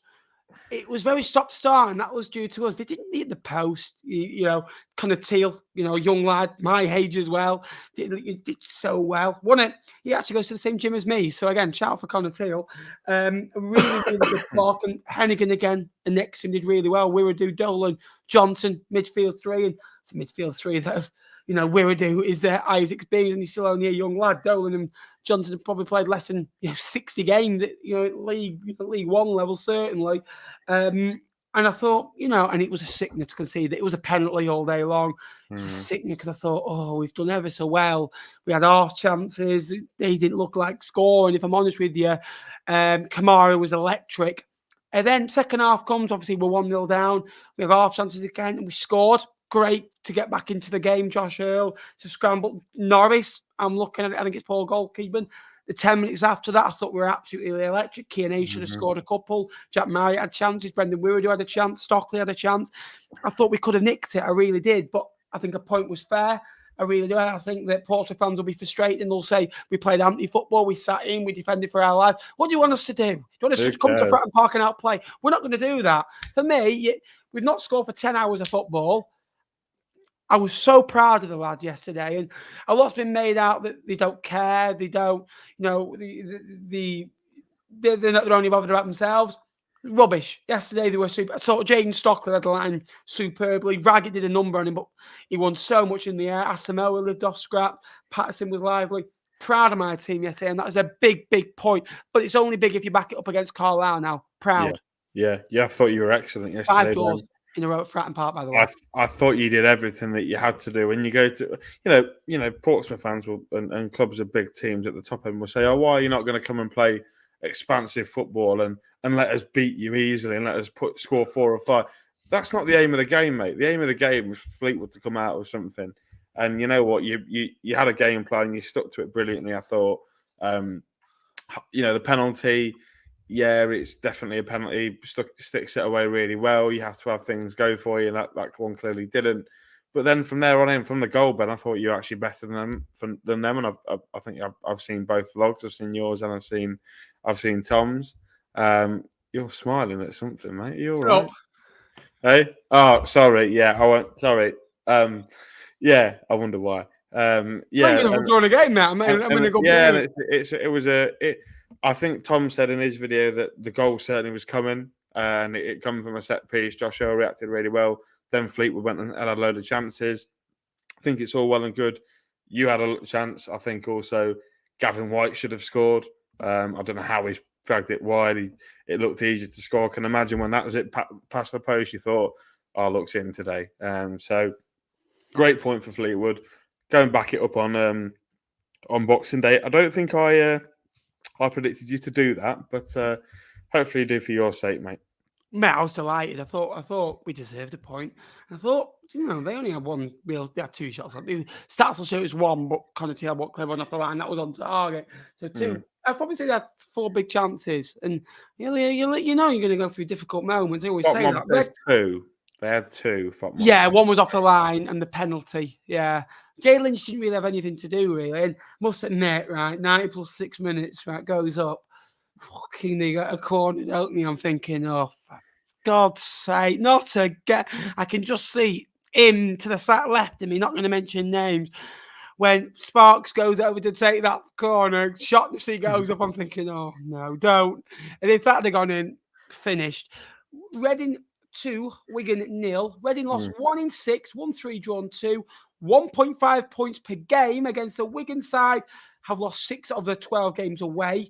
it was very stop-start, and that was due to us. They didn't need the post, Conatile, young lad, my age as well, did so well. Won it. He actually goes to the same gym as me. So again, shout out for Conatile. Really, really good block. And Hennigan again, and next to him did really well. Wiradoo, Dolan, Johnson, midfield three, and it's a midfield three that have, Wiradoo is their Isaac's being, and he's still only a young lad. Dolan and Johnson have probably played less than 60 games at League One level, certainly. And I thought, and it was a sickness to concede that it was a penalty all day long. It was a sickness because I thought, we've done ever so well. We had half chances. They didn't look like scoring, if I'm honest with you. Kamara was electric. And then second half comes, obviously we're 1-0 down. We have half chances again and we scored. Great to get back into the game, Josh Earl, to scramble. Norris, I'm looking at it, I think it's Paul goalkeeping. The 10 minutes after that, I thought we were absolutely electric. Keane should have scored a couple. Jack Marriott had chances. Brendan Wiradoo had a chance. Stockley had a chance. I thought we could have nicked it. I really did. But I think a point was fair. I really do. I think that Porto fans will be frustrated and they'll say, we played anti-football, we sat in, we defended for our lives. What do you want us to do? Do you want us to come to Fratton Park and outplay? We're not going to do that. For me, we've not scored for 10 hours of football. I was so proud of the lads yesterday, and a lot's been made out that they don't care, they don't, they're only bothered about themselves. Rubbish. Yesterday they were super. I thought Jaden Stockley had the line superbly. Raggett did a number on him, but he won so much in the air. Asamoah lived off scrap. Patterson was lively. Proud of my team yesterday, and that was a big, big point. But it's only big if you back it up against Carlisle now. Proud. Yeah. I thought you were excellent yesterday. 5 goals in a row at Fratton Park, by the way. I thought you did everything that you had to do. When you go to, Portsmouth fans will, and clubs of big teams at the top end will say, why are you not going to come and play expansive football and let us beat you easily and let us score 4 or 5? That's not the aim of the game, mate. The aim of the game was for Fleetwood to come out with something. And you know what? You had a game plan. You stuck to it brilliantly, I thought. The penalty, it's definitely a penalty. Sticks it away really well. You have to have things go for you. That one clearly didn't. But then from there on in, from the goal, Ben, I thought you were actually better than them. And I think I've seen both vlogs. I've seen yours and I've seen Tom's. You're smiling at something, mate. You're all right. Hey? Oh, sorry. Yeah, I won't. Sorry. I wonder why. I'm going to game now. I'm going to go. Yeah, I think Tom said in his video that the goal certainly was coming, and it come from a set piece. Josh Earl reacted really well. Then Fleetwood went and had a load of chances. I think it's all well and good. You had a chance. I think also Gavin White should have scored. I don't know how he's dragged it wide. It looked easy to score. I can imagine when that was it past the post, you thought, looks in today. So great point for Fleetwood. Go and back it up on Boxing Day. I don't think I predicted you to do that, but hopefully you do for your sake, mate. Mate, I was delighted. I thought we deserved a point. I thought, they only had one real. They had 2 shots. The stats will show it was 1, but Conatile had what clever off the line. That was on target. So 2. I'd probably say they had 4 big chances, and you're going to go through difficult moments. They always say that. There's 2. They had 2. Yeah, 1 was off the line, and the penalty. Yeah. Jay Lynch didn't really have anything to do, really. And must admit, right, 90 plus 6 minutes, right, goes up. Fucking, they got a corner, don't they? I'm thinking, for God's sake, not again. I can just see him to the side left of me, not going to mention names. When Sparks goes over to take that corner, shot and see goes up, I'm thinking, oh, no, don't. And if that had gone in, finished. Reading 2, Wigan 0. Reading lost 1 in 6, 1-3 drawn 2. 1.5 points per game against the Wigan side. Have lost 6 of the 12 games away.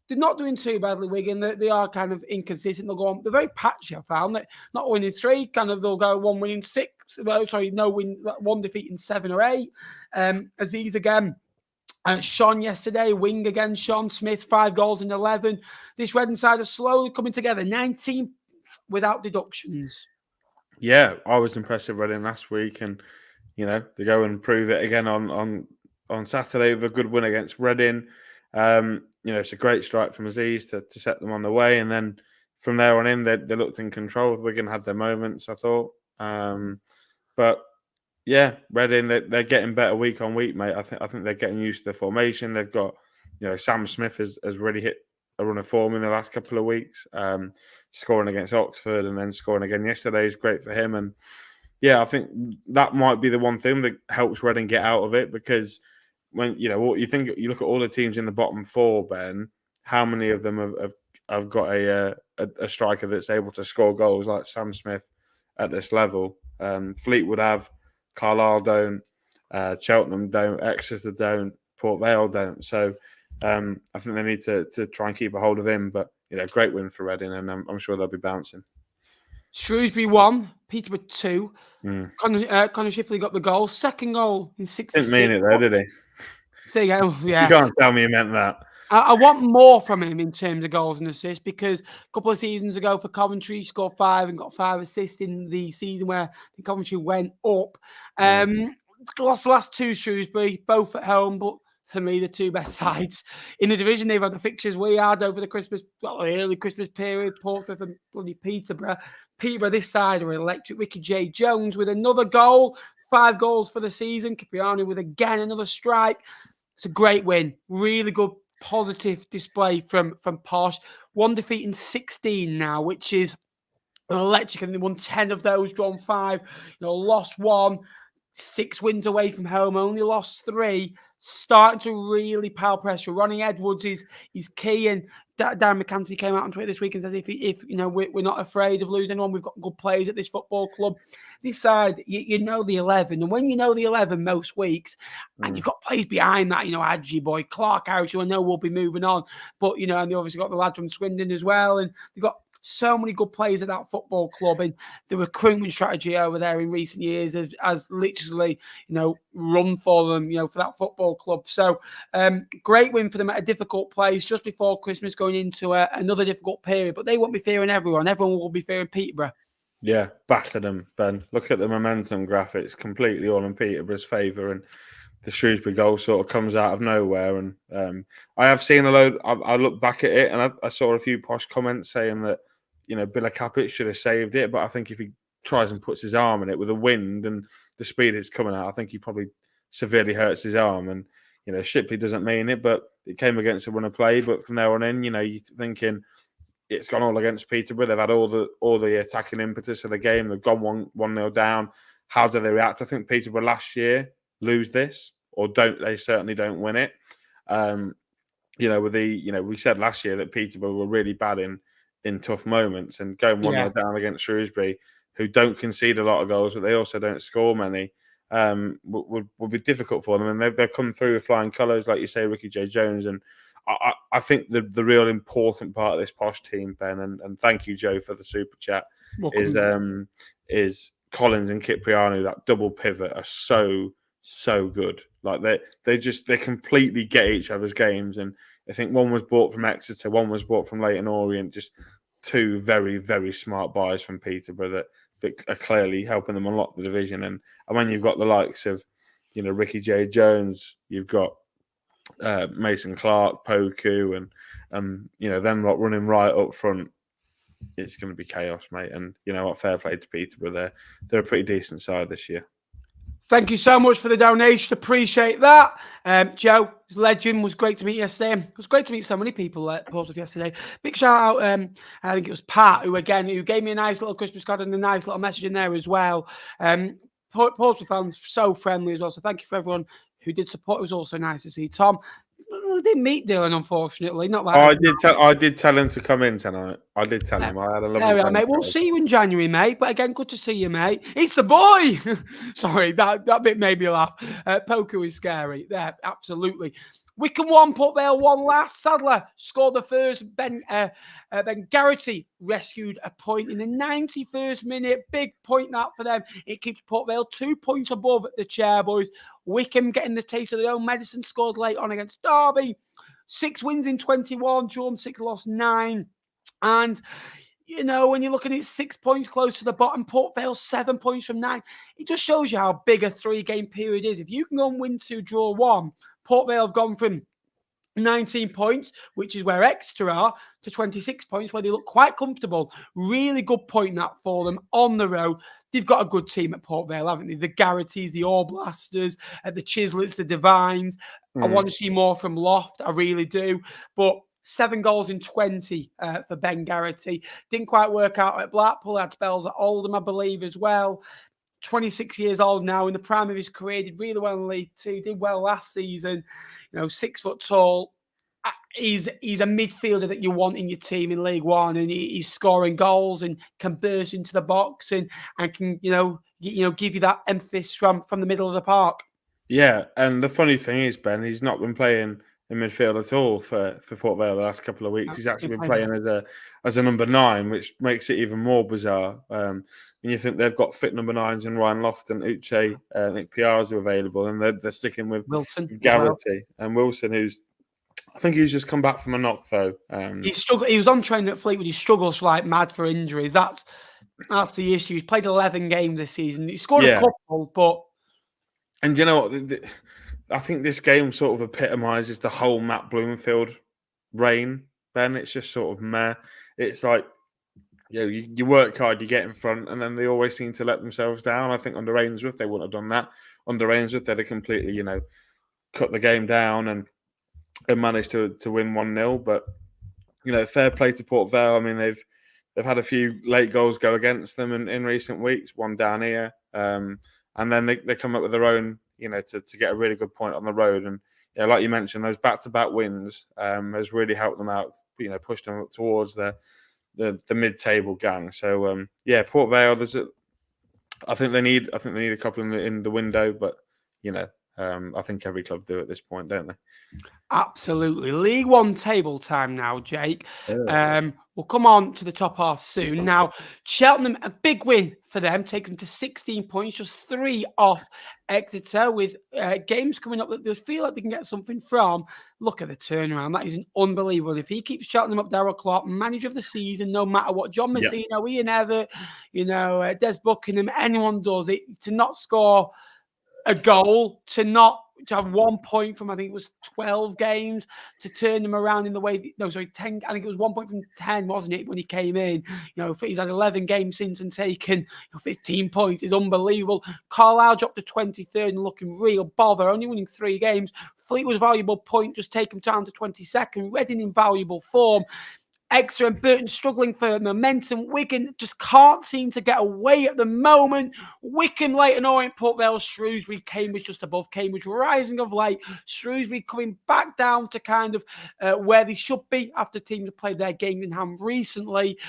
They're not doing too badly, Wigan. They are kind of inconsistent. They'll go on. They're very patchy, I found. That not winning 3, they'll go 1 win in 6. No win, 1 defeat in 7 or 8. Aziz again. Sean yesterday, wing again. Sean Smith, 5 goals in 11. This Reading side are slowly coming together. 19 without deductions. Yeah, I was impressed with Reading last week, and they go and prove it again on Saturday with a good win against Reading. It's a great strike from Aziz to set them on the way, and then from there on in, they looked in control. Wigan had their moments, I thought. But yeah, Reading, they're getting better week on week, mate. I think they're getting used to the formation. They've got, Sam Smith has really hit a run of form in the last couple of weeks. scoring against Oxford and then scoring again yesterday is great for him. And yeah, I think that might be the one thing that helps Reading get out of it, because when you look at all the teams in the bottom four, Ben, how many of them have got a striker that's able to score goals like Sam Smith at this level? Fleetwood have, Carlisle don't, Cheltenham don't, Exeter don't, Port Vale don't. So I think they need to try and keep a hold of him. But great win for Reading, and I'm sure they'll be bouncing. Shrewsbury 1, Peterborough 2. Connor Shipley got the goal, second goal in 66. Didn't mean it though, did he? So yeah, You can't tell me he meant that. I want more from him in terms of goals and assists, because a couple of seasons ago for Coventry, he scored 5 and got 5 assists in the season where the Coventry went up. Lost the last 2 Shrewsbury, both at home, but for me, the 2 best sides in the division. They've had the fixtures we had over the early Christmas period, Portsmouth and bloody Peterborough. Peterborough this side are electric. Ricky J. Jones with another goal, 5 goals for the season. Cipriani with again another strike. It's a great win. Really good, positive display from Posh. 1 defeat in 16 now, which is electric. And they won 10 of those, drawn 5. Lost 1, 6 wins away from home, only lost 3. Starting to really pile pressure. Ronnie Edwards is key, and Darren McCanty came out on Twitter this week and says if we're not afraid of losing anyone, we've got good players at this football club. This side, you know the 11, and when you know the 11 most weeks, and you've got players behind that, Adji boy, Clark Harris, who I know will be moving on, but and they obviously got the lad from Swindon as well, and they've got so many good players at that football club, and the recruitment strategy over there in recent years has literally, run for them, for that football club. So great win for them at a difficult place just before Christmas, going into another difficult period. But they won't be fearing everyone. Everyone will be fearing Peterborough. Yeah, battered them, Ben. Look at the momentum graph. It's completely all in Peterborough's favour, and the Shrewsbury goal sort of comes out of nowhere. And I have seen a load. I looked back at it, and I saw a few Posh comments saying that Billa Capit should have saved it, but I think if he tries and puts his arm in it with the wind and the speed it's coming out, I think he probably severely hurts his arm. And Shipley doesn't mean it, but it came against a run of play. But from there on in, you're thinking it's gone all against Peterborough. They've had all the attacking impetus of the game. They've gone 1-0 down. How do they react? I think Peterborough last year lose this, or don't. They certainly don't win it. We said last year that Peterborough were really bad in tough moments, and going 1-0 down against Shrewsbury, who don't concede a lot of goals, but they also don't score many, would be difficult for them. And they've come through with flying colours, like you say, Ricky J. Jones. And I think the real important part of this Posh team, Ben, and thank you, Joe, for the super chat, is Collins and Cipriani. That double pivot are so good. Like they completely get each other's games. And I think one was bought from Exeter, one was bought from Leyton Orient. Just 2 very, very smart buys from Peterborough that are clearly helping them unlock the division. And when you've got the likes of, Ricky J. Jones, you've got Mason Clark, Poku, and them lot running right up front, it's going to be chaos, mate. And fair play to Peterborough. They're a pretty decent side this year. Thank you so much for the donation. Appreciate that. Joe, legend. Was great to meet you yesterday. It was great to meet so many people at Portsmouth yesterday. Big shout out, I think it was Pat, who gave me a nice little Christmas card and a nice little message in there as well. Portsmouth fans, so friendly as well. So thank you for everyone who did support. It was also nice to see Tom. I didn't meet Dylan, unfortunately. Not like I did tell him to come in tonight. I did tell him. I had a lovely time, mate. We'll see you in January, mate. But again, good to see you, mate. It's the boy. Sorry, that bit made me laugh. Poku is scary. Yeah, absolutely. Wycombe 1, Port Vale 1 last. Sadler scored the first. Ben Garrity rescued a point in the 91st minute. Big point that for them. It keeps Port Vale 2 points above the Chairboys. Wycombe getting the taste of their own medicine, scored late on against Derby. 6 wins in 21, drawn 6, lost 9. And, when you're looking at 6 points close to the bottom, Port Vale 7 points from 9, it just shows you how big a 3-game period is. If you can go and win 2, draw 1, Port Vale have gone from 19 points, which is where Exeter are, to 26 points, where they look quite comfortable. Really good point that for them on the road. They've got a good team at Port Vale, haven't they? The Garrities, the All Blasters, the Chislets, the Divines. I want to see more from Loft. I really do. But 7 goals in 20 for Ben Garrity. Didn't quite work out at Blackpool. Had spells at Oldham, I believe, as well. 26 years old now, in the prime of his career, did really well in League Two, did well last season. 6 foot tall. He's a midfielder that you want in your team in League One, and he's scoring goals and can burst into the box and can give you that emphasis from the middle of the park. Yeah, and the funny thing is, Ben, he's not been playing in midfield at all for Port Vale the last couple of weeks. He's actually been playing as a number 9, which makes it even more bizarre. When you think they've got fit number 9s in Ryan Lofton, Uche, Nick Piazza available, and they're sticking with Wilson, Garrity and Wilson, I think he's just come back from a knock though. He struggled. He was on training at Fleetwood. He struggles like mad for injuries. That's the issue. He's played 11 games this season. He scored a couple, but. And you know what? I think this game sort of epitomises the whole Matt Bloomfield reign, Ben. It's just sort of meh. It's like, you work hard, you get in front, and then they always seem to let themselves down. I think under Ainsworth, they wouldn't have done that. Under Ainsworth, they'd have completely, cut the game down and managed to win 1-0. But, fair play to Port Vale. I mean, they've had a few late goals go against them in recent weeks, one down here. And then they come up with their own, to get a really good point on the road. And like you mentioned, those back-to-back wins has really helped them out, pushed them up towards the mid-table gang. So Port Vale, I think they need a couple in the window, but I think every club do at this point, don't they? Absolutely. League One table time now, Jake. We'll come on to the top half soon. Now, Cheltenham, a big win for them, taking them to 16 points, just 3 off Exeter, with games coming up that they feel like they can get something from. Look at the turnaround. That is unbelievable. If he keeps Cheltenham up, Darrell Clark, manager of the season, no matter what, John Messina, Ian Evatt, Des Buckingham, anyone does it, to not score a goal, to have 1 point from, I think it was 12 games, to turn them around in the way, 10, I think it was 1 point from 10, wasn't it, when he came in? He's had 11 games since and taken 15 points is unbelievable. Carlisle dropped to 23rd and looking real bother, only winning 3 games. Fleetwood's valuable point, just take them down to 22nd. Reading in valuable form. Exeter and Burton struggling for momentum. Wigan just can't seem to get away at the moment. Wycombe, Leyton, Orient, Port Vale, Shrewsbury, Cambridge just above. Cambridge rising of late. Shrewsbury coming back down to kind of where they should be after teams have played their game in hand recently.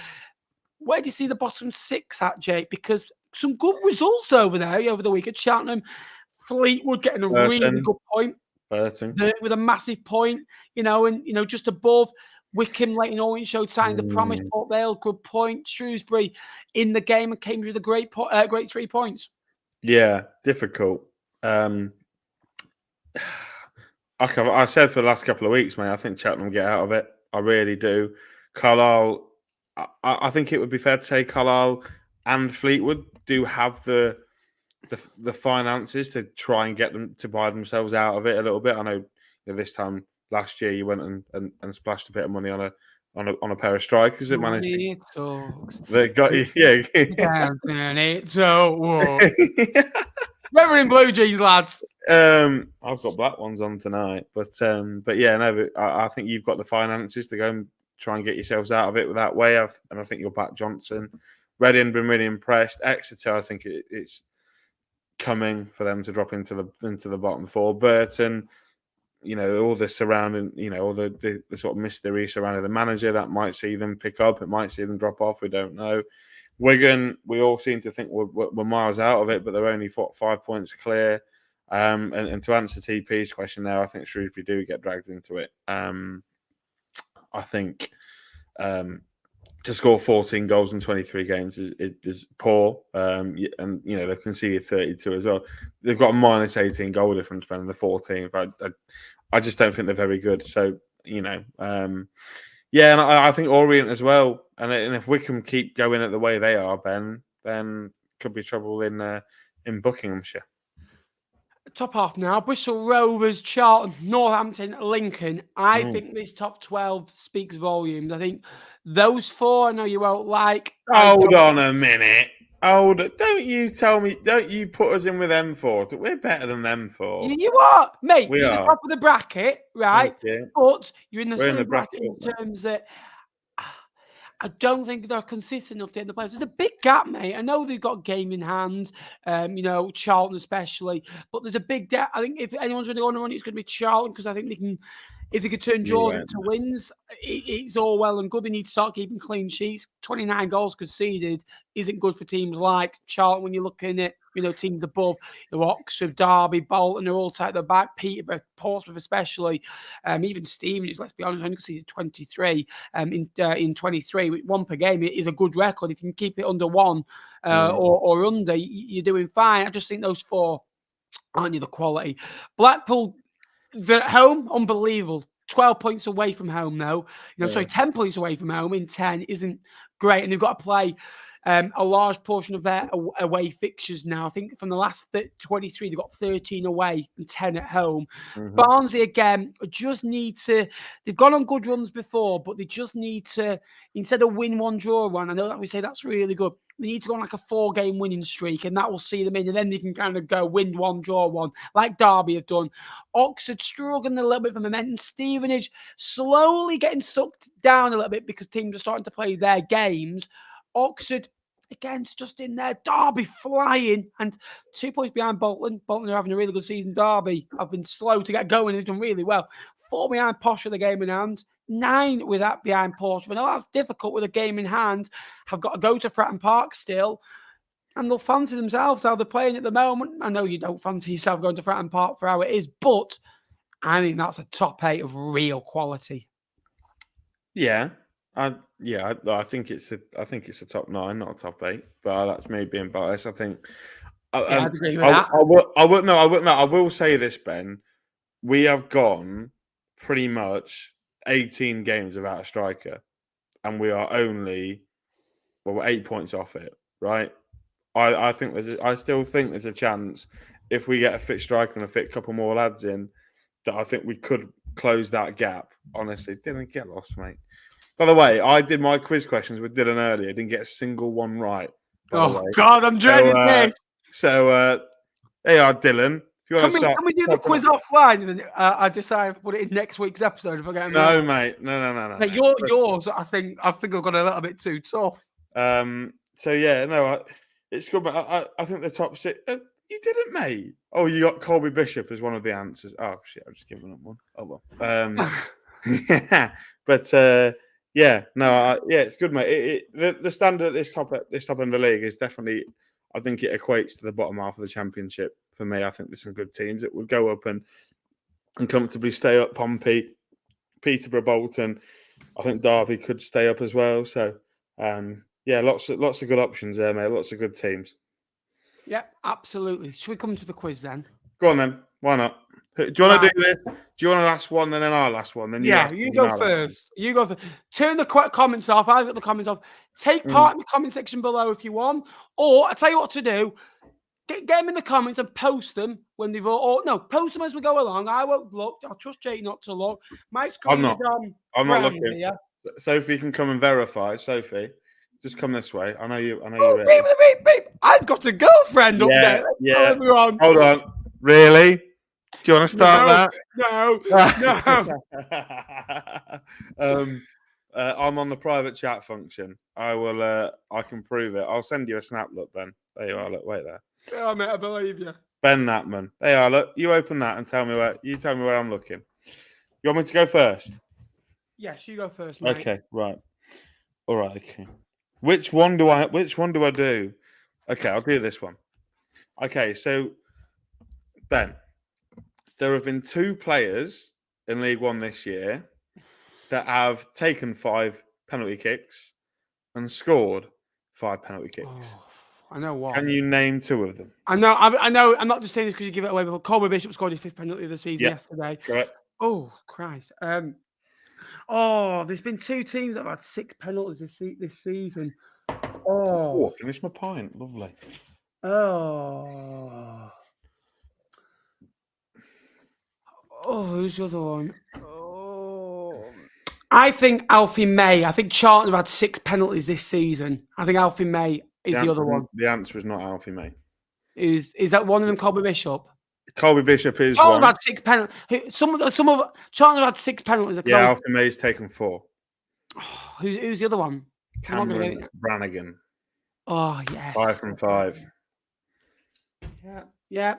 Where do you see the bottom 6 at, Jake? Because some good results over there over the weekend. Cheltenham, Fleetwood getting a really good point. Burton with a massive point, and just above. Wycombe, Leyton, Orient showed signs of promise. Port Vale, good point. Shrewsbury in the game and Cambridge with a great 3 points. Yeah, difficult. I've said for the last couple of weeks, mate, I think Cheltenham will get out of it. I really do. Carlisle, I think it would be fair to say Carlisle and Fleetwood do have the finances to try and get them to buy themselves out of it a little bit. I know this time last year you went and splashed a bit of money on a pair of strikers that managed to. They got you, Reverend Blue Jeans, lads. I've got black ones on tonight, but I think you've got the finances to go and try and get yourselves out of it that way. And I think you'll back Johnson. Reading been really impressed. Exeter, I think it's coming for them to drop into the bottom 4. Burton, all the surrounding, all the sort of mystery surrounding the manager, that might see them pick up. It might see them drop off. We don't know. Wigan, we all seem to think we're miles out of it, but they're only 5 points clear. And to answer TP's question there, I think Shrewsbury do get dragged into it. I think to score 14 goals in 23 games is poor. And they've conceded 32 as well. They've got a minus 18 goal difference between the 14th. I just don't think they're very good. So, and I think Orient as well. And if Wycombe keep going at the way they are, Ben, then could be trouble in Buckinghamshire. Top half now. Bristol, Rovers, Charlton, Northampton, Lincoln. I think this top 12 speaks volumes. I think those 4, I know you won't like. Hold on a minute. Oh, don't you tell me? Don't you put us in with them four? We're better than them four. You are, mate. We You're the are. top of the bracket, right? Thank you. But you're in the We're in same the bracket bracket, in mate. terms that I don't think they're consistent enough to end the playoffs. There's a big gap, mate. I know they've got game in hand, Charlton especially, but there's a big gap. I think if anyone's going to go on a run, it's going to be Charlton because I think they can. If they could turn draws into wins, it's all well and good. They need to start keeping clean sheets. 29 goals conceded isn't good for teams like Charlton when you're looking at, teams above. Oxford, Derby, Bolton are all tight at the back. Peterborough, Portsmouth especially. Even Stevenage, let's be honest, only conceded 23 in 23. One per game is a good record. If you can keep it under one or under, you're doing fine. I just think those four aren't the quality. Blackpool, they're at home, unbelievable. 12 points away from home, though. 10 points away from home in 10 isn't great. And they've got to play a large portion of their away fixtures now. I think from the last 23, they've got 13 away and 10 at home. Barnsley, again, just need to... They've gone on good runs before, but they just need to, instead of win one, draw one, I know that we say that's really good, they need to go on like a 4-game winning streak, and that will see them in, and then they can kind of go win one, draw one, like Derby have done. Oxford struggling a little bit for momentum. Stevenage slowly getting sucked down a little bit because teams are starting to play their games. Oxford, again, just in there. Derby flying, and 2 points behind Bolton. Bolton are having a really good season. Derby have been slow to get going, and they've done really well. 4 behind Posh with the game in hand. 9 with that behind Portsmouth. I know that's difficult with a game in hand. Have got to go to Fratton Park still. And they'll fancy themselves how they're playing at the moment. I know you don't fancy yourself going to Fratton Park for how it is, but I think that's a top 8 of real quality. Yeah. I think it's a top 9, not a top 8. But that's me being biased. I think. I'd agree with that. I will say this, Ben. We have gone pretty much 18 games without a striker, and we are only we're 8 points off it. Right? I still think there's a chance if we get a fit striker and a fit couple more lads in, that I think we could close that gap. Honestly, didn't get lost, mate. By the way, I did my quiz questions with Dylan earlier. Didn't get a single one right. Oh, God, I'm dreading this. So, there you are, Dylan. Can we do the quiz offline? And then I decide to put it in next week's episode if I get them No, right. mate. No. Mate, yours, I think I've got a little bit too tough. So, yeah, no, it's good. But I think the top 6... you didn't, mate. Oh, you got Colby Bishop as one of the answers. Oh, shit, I've just given up one. Oh, well. Yeah, but... yeah, it's good, mate. The standard at this top end of the league is definitely, I think it equates to the bottom half of the championship for me. I think there's some good teams that would go up and comfortably stay up. Pompey, Peterborough, Bolton. I think Derby could stay up as well. So, lots of good options there, mate. Lots of good teams. Yeah, absolutely. Should we come to the quiz then? Go on then. Why not? Do you want to do this? Do you want to last one and then I'll last one? Then you go first. You go first. Turn the comments off. I've got the comments off. Take part in the comment section below if you want. Or I tell you what to do. Get them in the comments and post them when they've post them as we go along. I won't look. I'll trust Jake not to look. My screen is on. I'm not looking. Here. Sophie can come and verify. Sophie, just come this way. I know you. Beep. I've got a girlfriend up there. Yeah. Everyone. Hold on. Really? Do you want to start that? No. I'm on the private chat function. I can prove it. I'll send you a snap. Look, Ben. There you are. Look, wait there. Oh, mate, I believe you. Ben Natman. There you are. Look, you open that and tell me where I'm looking. You want me to go first? Yes, you go first, mate. Okay, right. All right. Okay. Which one do I do? Okay, I'll do this one. Okay, so Ben. There have been 2 players in League One this year that have taken 5 penalty kicks and scored 5 penalty kicks. Oh, I know what. Can you name 2 of them? I know. I'm not just saying this because you give it away. But Colby Bishop scored his 5th penalty of the season yesterday. Correct. Oh, Christ. There's been 2 teams that have had 6 penalties this season. Oh, finish my pint. Lovely. Who's the other one? I think Alfie May. I think Charlton have had 6 penalties this season. I think Alfie May is the other one. The answer is not Alfie May. Is that one of them Colby Bishop? Colby Bishop is Charlton one. had 6 penalties. Some of Charlton have had 6 penalties. Yeah, Alfie May's taken 4. Oh, who's the other one? Cameron Brannigan. Oh, yes. 5 from 5. Yeah.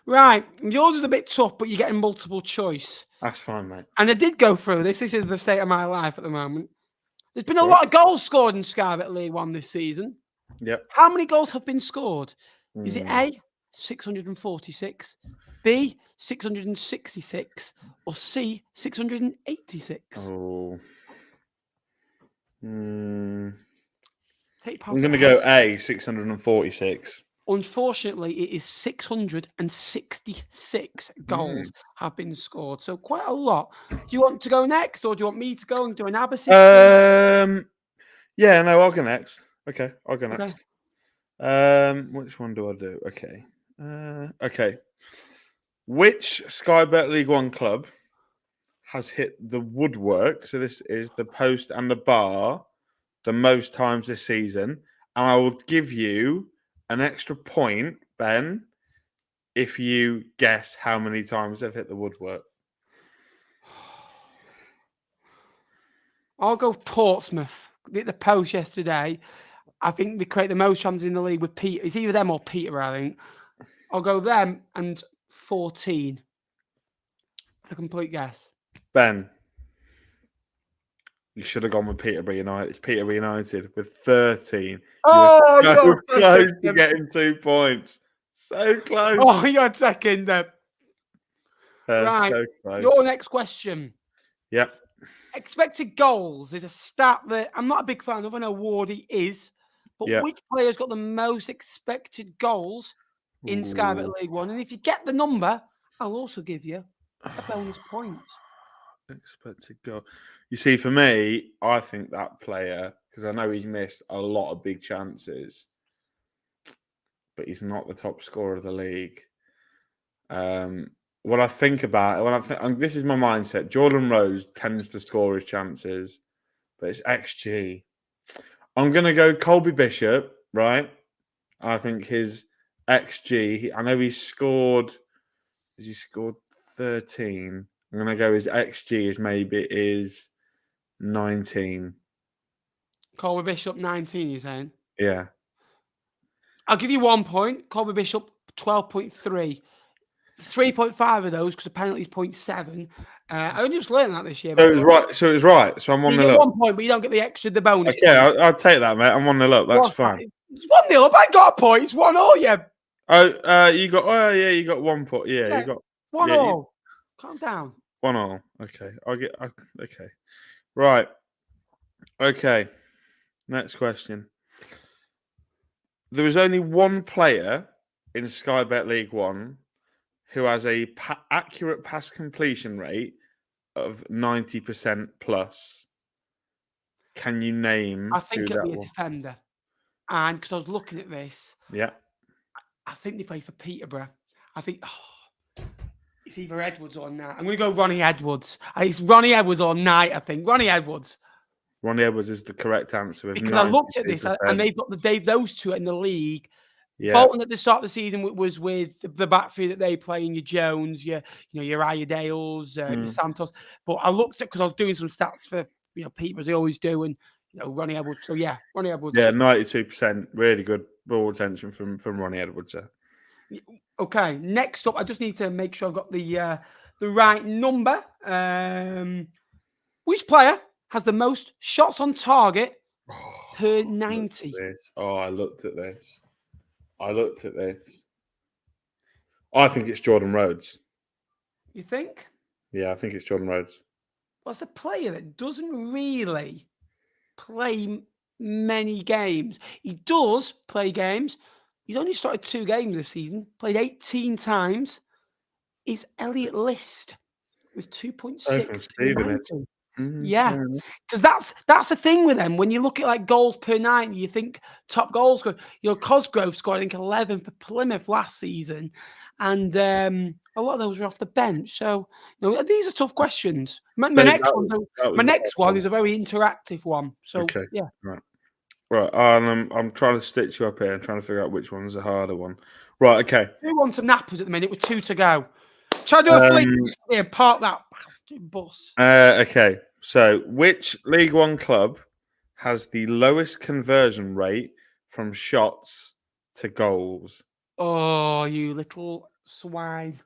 Right. Yours is a bit tough, but you're getting multiple choice. That's fine, mate. And I did go through this. This is the state of my life at the moment. There's been a lot of goals scored in Sky-Bet League One this season. Yep. How many goals have been scored? Is it A, 646, B, 666, or C, 686? Oh. I'm going to go A, 646. Unfortunately, it is 666 goals have been scored. So quite a lot. Do you want to go next, or do you want me to go and do an ABBA system? Yeah, no, I'll go next. Okay, I'll go next. Which one do I do? Okay. Okay. Which Sky Bet League One club has hit the woodwork? So this is the post and the bar the most times this season. And I will give you an extra point, Ben, if you guess how many times they've hit the woodwork. I'll go Portsmouth. Hit the post yesterday. I think they create the most chances in the league with Peter. It's either them or Peterborough, I think. I'll go them and 14. It's a complete guess. Ben, you should have gone with Peterborough United. It's Peterborough United with 13. Oh, so close to getting 2 points. So close. Oh, you're second then. Right. So close. Your next question. Yep. Expected goals is a stat that I'm not a big fan of. I know Wardy is. But which player's got the most expected goals in Sky Bet League One? And if you get the number, I'll also give you a bonus point. Expected goal. You see, for me, I think that player, because I know he's missed a lot of big chances, but he's not the top scorer of the league. When I think about it, this is my mindset. Jordan Rose tends to score his chances, but it's XG. I'm going to go Colby Bishop, right? I think his XG, I know he scored 13? I'm going to go his XG is 19. Colby Bishop, 19, you're saying? Yeah. I'll give you 1 point. Colby Bishop, 12.3. 3.5 of those, because apparently it's 0.7. I only just learned that this year. So it was right. So I'm 1-0 up. You get 1 point, but you don't get the bonus. Okay, I'll take that, mate. I'm 1-0 up. That's fine. It's 1-0 up. I got a point. It's 1-0, yeah. You got 1 point. Yeah, you got 1-0. Calm down. 1-0. Okay. Okay. Right. Okay. Next question. There is only one player in Sky Bet League One who has a accurate pass completion rate of 90% plus. Can you name? I think it'll be a defender. And because I was looking at this, yeah, I think they play for Peterborough. I think it's either Edwards or Knight. I'm going to go Ronnie Edwards. It's Ronnie Edwards or Knight, I think. Ronnie Edwards. Ronnie Edwards is the correct answer. Because I looked at this, and they've got those two in the league. Yeah. Bolton at the start of the season was with the back three that they play in your Jones, your Iredales, your Santos. But I looked at, because I was doing some stats for Peterborough, as they always do, and Ronnie Edwards. So yeah, Ronnie Edwards. Yeah, 92%. Really good ball retention from Ronnie Edwards. Okay, next up, I just need to make sure I've got the right number. Which player has the most shots on target per 90? I looked at this. I think it's Jordan Rhodes. You think? Yeah, I think it's Jordan Rhodes. What's a player that doesn't really play many games? He does play games. He's only started 2 games this season, played 18 times. It's Elliot List with 2.6. Yeah, because that's the thing with them. When you look at like goals per 90, you think top goals scorer. Cosgrove scored, I think, 11 for Plymouth last season, and a lot of those were off the bench. So these are tough questions. My next one is a very interactive one. So yeah, right. Right, I'm trying to stitch you up here and trying to figure out which one's the harder one. Right, okay. Who wants some nappers at the minute with 2 to go? Try to do a fleet and park that bus. Okay, so which League One club has the lowest conversion rate from shots to goals? Oh, you little swine!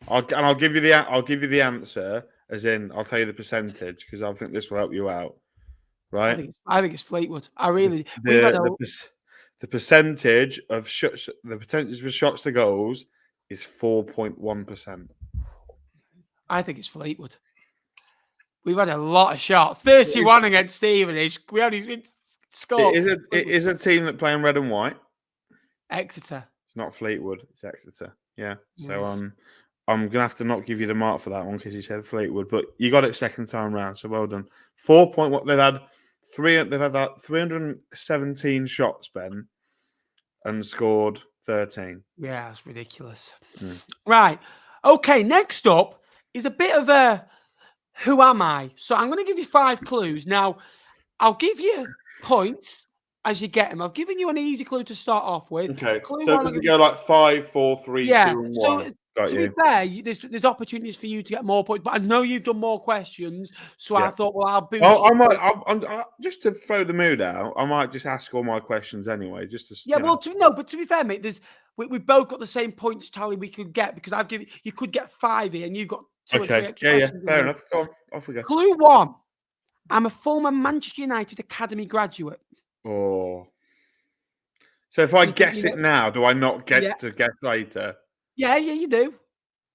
I'll give you the answer, as in I'll tell you the percentage because I think this will help you out. Right? I think it's Fleetwood. I really. The percentage of shots, the percentage of shots to goals is 4.1%. I think it's Fleetwood. We've had a lot of shots. 31 against Stevenage. We only scored. It is a team that play in red and white. Exeter. It's not Fleetwood. It's Exeter. Yeah. So I'm gonna have to not give you the mark for that one because you said Fleetwood, but you got it second time round. So well done. 4 point. What they've had 317 shots, Ben, and scored 13. Yeah, that's ridiculous. Right. Okay. Next up is a bit of a who am I? So I'm going to give you 5 clues. Now, I'll give you points as you get them. I've given you an easy clue to start off with. Okay. Clue so does it go like 5, 4, 3, 2, and 1? So to be fair, there's opportunities for you to get more points, but I know you've done more questions, so I thought, well, I'll boost. I just to throw the mood out, I might just ask all my questions anyway, just to. Yeah, well, but to be fair, mate, we both got the same points tally we could get because I've given you could get 5 here, and you've got 2 or 3 extra. Yeah, fair enough. Go on, off we go. Clue 1: I'm a former Manchester United Academy graduate. Oh, so if I guess it now, do I not get to guess later? Yeah, you do.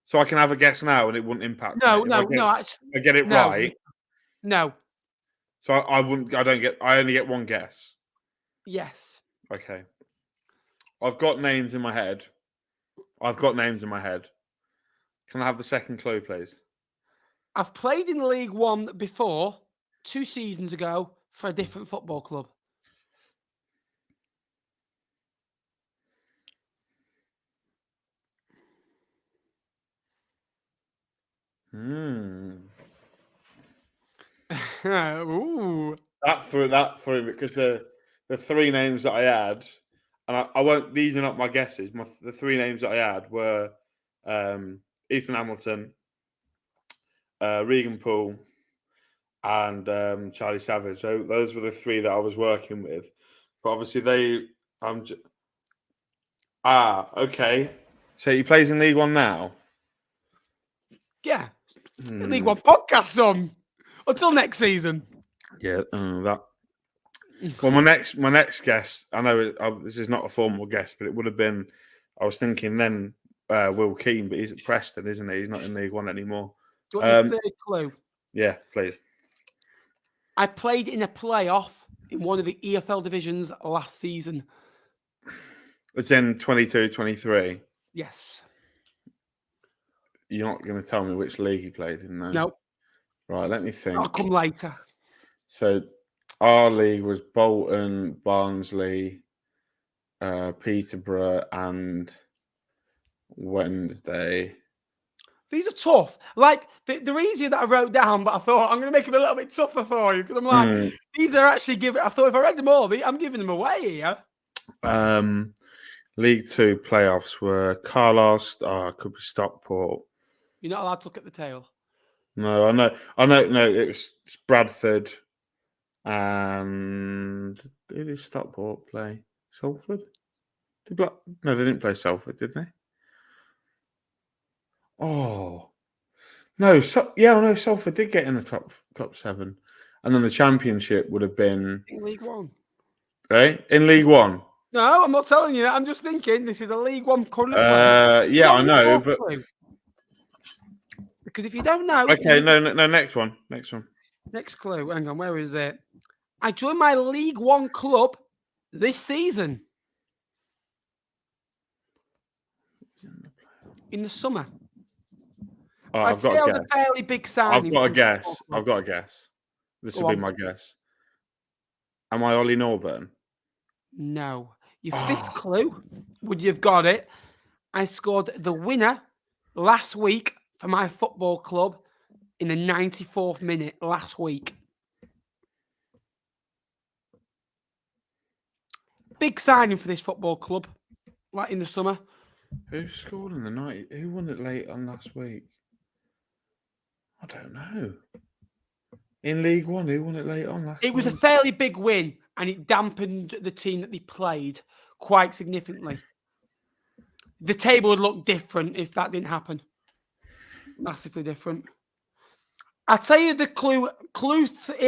So I can have a guess now, and it wouldn't impact. No. I get it right. No. So I wouldn't. I only get one guess. Yes. Okay. I've got names in my head. Can I have the second clue, please? I've played in League One before, 2 seasons ago, for a different football club. Ooh. That through because the 3 names that I had, and I won't. These are not my guesses. The 3 names that I had were Ethan Hamilton, Regan Poole, and Charlie Savage. So those were the 3 that I was working with. But obviously okay. So he plays in League One now. Yeah, League One podcast on until next season. Yeah, that. Well, my next guess. I know this is not a formal guess, but it would have been. I was thinking then Will Keane, but he's at Preston, isn't he? He's not in League One anymore. Do you want your 3rd clue? Yeah, please. I played in a playoff in one of the EFL divisions last season. It's in 22-23. Yes. You're not going to tell me which league he played in, though. No. Right, let me think. I'll come later. So, our league was Bolton, Barnsley, Peterborough, and Wednesday. These are tough. Like, they're easier that I wrote down, but I thought I'm going to make them a little bit tougher for you because I'm like, these are actually I thought if I read them all, I'm giving them away here. League 2 playoffs were Carlisle. Could be Stockport. You're not allowed to look at the tail. No, I know. No, it was Bradford. And did Stockport play Salford? No, they didn't play Salford, did they? Oh no! Salford did get in the top 7, and then the championship would have been in League One. Right? In League One. No, I'm not telling you that. I'm just thinking this is a League One current player. Yeah, I know, but because if you don't know, okay, no. Next one. Next clue. Hang on, where is it? I joined my League One club this season in the summer. Oh, I'd say I was a fairly big signing. I've got a guess. This will be my guess. Am I Ollie Norburn? No. Your 5th clue, would you have got it? I scored the winner last week for my football club in the 94th minute last week. big signing for this football club, like in the summer. Who scored in the night? Who won it late on last week? I don't know. In League One, who won it late on last week? It was a fairly big win, and it dampened the team that they played quite significantly. The table would look different if that didn't happen. Massively different. I'll tell you the clue.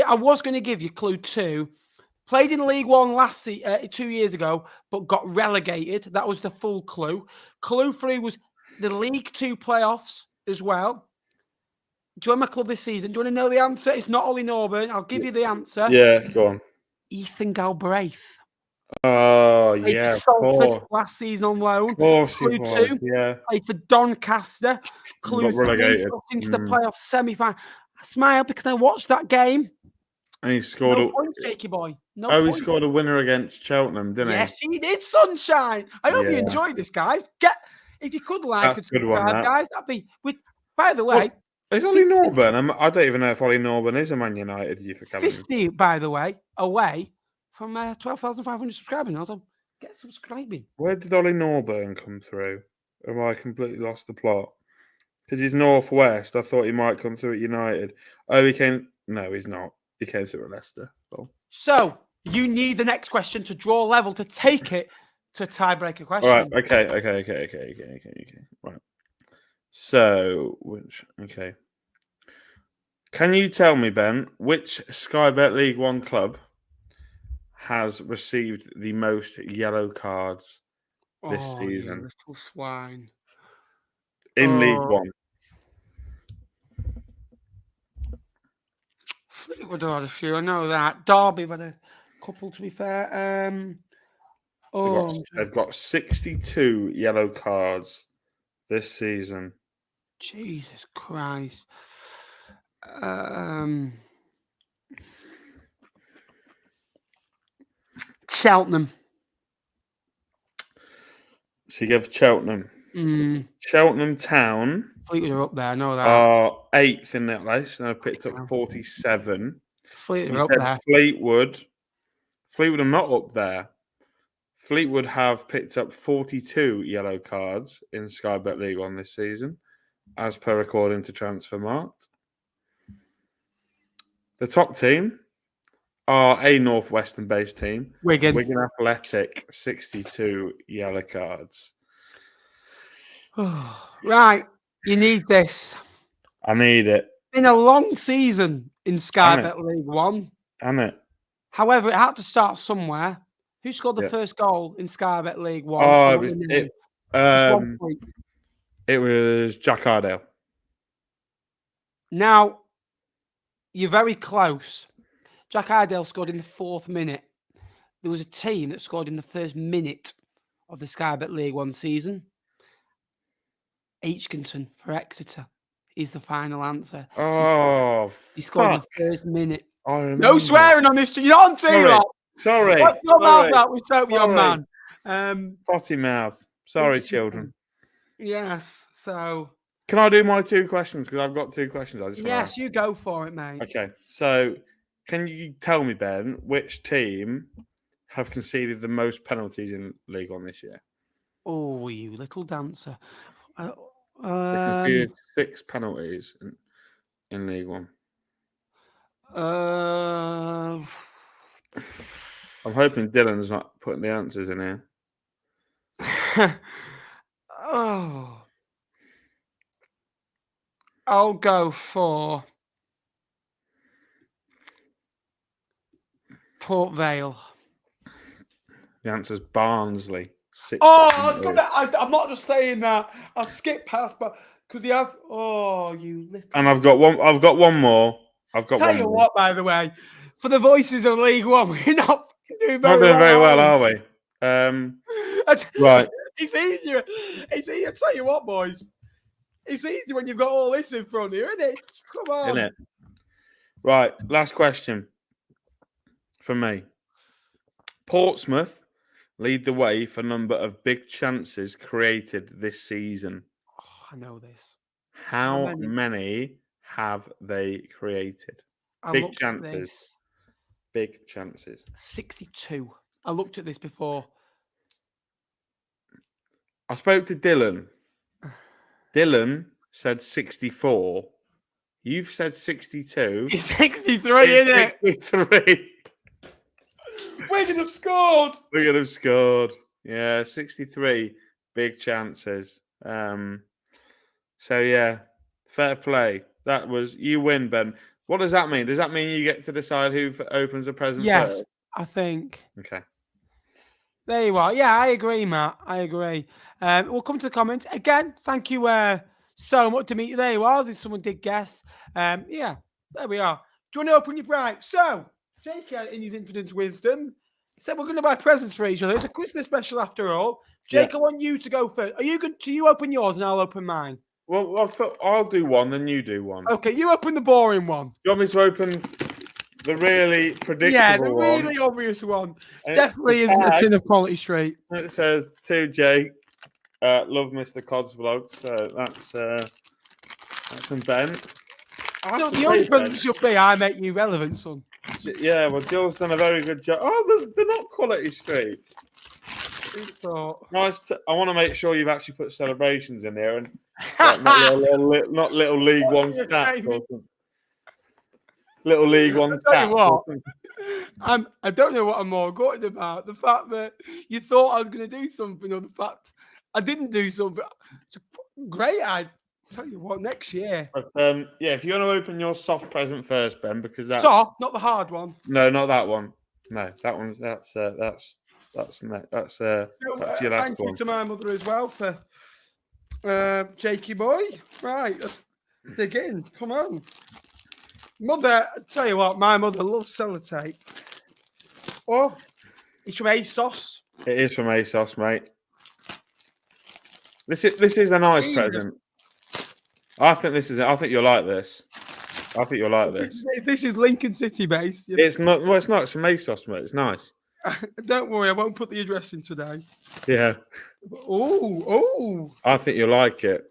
I was going to give you clue 2. Played in League One 2 years ago, but got relegated. That was the full clue. Clue 3 was the League 2 playoffs as well. Joined my club this season. Do you want to know the answer? It's not Ollie Norburn. I'll give you the answer. Yeah, go on. Ethan Galbraith. Oh, Played yeah, for of Salford course. last season on loan. Of course he Clue was, 2. yeah. Played for Doncaster. Clue 3. relegated. Got into the playoff semi-final. I smiled because I watched that game. And he scored No points, Jakey boy. No he points. scored a winner against Cheltenham, didn't he? Yes, he did, sunshine. I hope you enjoyed this, guys. If you could like That's and a good one, subscribe, that. guys, that'd be with. By the way, Is Ollie Norburn? I don't even know if Ollie Norburn is a Man United. You for 50, by the way, away from 12,500 subscribers. Also, get subscribing. Where did Ollie Norburn come through? Have I completely lost the plot? Because he's northwest. I thought he might come through at United. Oh, he came. No, he's not. He came through at Leicester. Well. So you need the next question to draw level to take it to a tiebreaker question. All right. Okay. Right. So, okay. Can you tell me, Ben, which Sky Bet League One club has received the most yellow cards this season? You little swine. In League One. Fleetwood had a few, I know that. Derby had a couple, to be fair. They've got 62 yellow cards this season. Jesus Christ. Cheltenham. So you give Cheltenham. Cheltenham Town. Fleetwood are up there, I know that. Are 8th in that list. They've picked up 47. Fleetwood are up there. Fleetwood are not up there. Fleetwood have picked up 42 yellow cards in Sky Bet League One this season, as per according to Transfermarkt. The top team are a Northwestern-based team. Wigan Athletic, 62 yellow cards. Right, you need this. I need it. Been a long season in Sky Bet League One. Damn it. However, it had to start somewhere. Who scored the first goal in Sky Bet League One? Oh, it was Jack Ardale. Now, you're very close. Jack Ardale scored in the 4th minute. There was a team that scored in the first minute of the Sky Bet League One season. Atkinson for Exeter is the final answer. Oh, he scored in the first minute. No swearing on this. You're not on TV. Sorry. Watch your mouth out. We soap young man. Potty mouth. Sorry, children. Yes. So. Can I do my 2 questions? Because I've got 2 questions. Yes, you go for it, mate. Okay. So, can you tell me, Ben, which team have conceded the most penalties in League One this year? Oh, you little dancer. They conceded 6 penalties in League One. I'm hoping Dylan's not putting the answers in here. I'll go for Port Vale. The answer's Barnsley. 6 I'm not just saying that. I'll skip past, but because they have. Oh, you little. And I've got one more. Tell you what, by the way, for the voices of League One, we're not doing very well, are we? Right. It's easier. I tell you what, boys. It's easy when you've got all this in front of you, isn't it? Come on. Isn't it? Right. Last question from me. Portsmouth lead the way for number of big chances created this season. Oh, I know this. How many have they created? Big chances. Big chances. 62. I looked at this before. I spoke to Dylan. Dylan said 64. You've said 62. It's 63, isn't it? 63. Wigan have scored. Wigan have scored. Yeah, 63. Big chances. So, yeah, fair play. That was, you win, Ben. What does that mean? Does that mean you get to decide who opens the present Yes, first? I think. Okay. There you are. Yeah, I agree, Matt. I agree. We'll come to the comments. Again, thank you so much to meet you. There you are. Someone did guess. Yeah, there we are. Do you want to open your bribe? So, Jake, in his infinite wisdom, said we're going to buy presents for each other. It's a Christmas special after all. Jake, I want you to go first. Are you going to you open yours and I'll open mine? Well, I'll do one, then you do one. Okay, you open the boring one. You want me to open the really predictable Yeah, the one? really obvious one. And Definitely isn't a tin of Quality Street. It says, to Jake, love Mr. Cod's vlog. So that's from Ben. The only present should be I make you relevant, son. Yeah, well, Jill's done a very good job. Oh, they're not Quality Street. Nice. I want to make sure you've actually put celebrations in here and not little League One stats. Little League One stats. I don't know what I'm more gutted about. The fact that you thought I was going to do something, or the fact I didn't do something. It's great. I tell you what, next year. But, yeah, if you want to open your soft present first, Ben, because that's soft, not the hard one. No, not that one. No, that one's that's your last thank one. You to my mother as well for Jakey boy. Right, let's dig in. Come on. Mother, I tell you what, my mother loves sellotape. Oh, it's from ASOS. It is from ASOS, mate. This is a nice present. I think you'll like this. I think you'll like this. This is Lincoln City based. It's not. Well, it's not. It's from ASOS, mate. It's nice. Don't worry, I won't put the address in today. Yeah. Oh. I think you'll like it.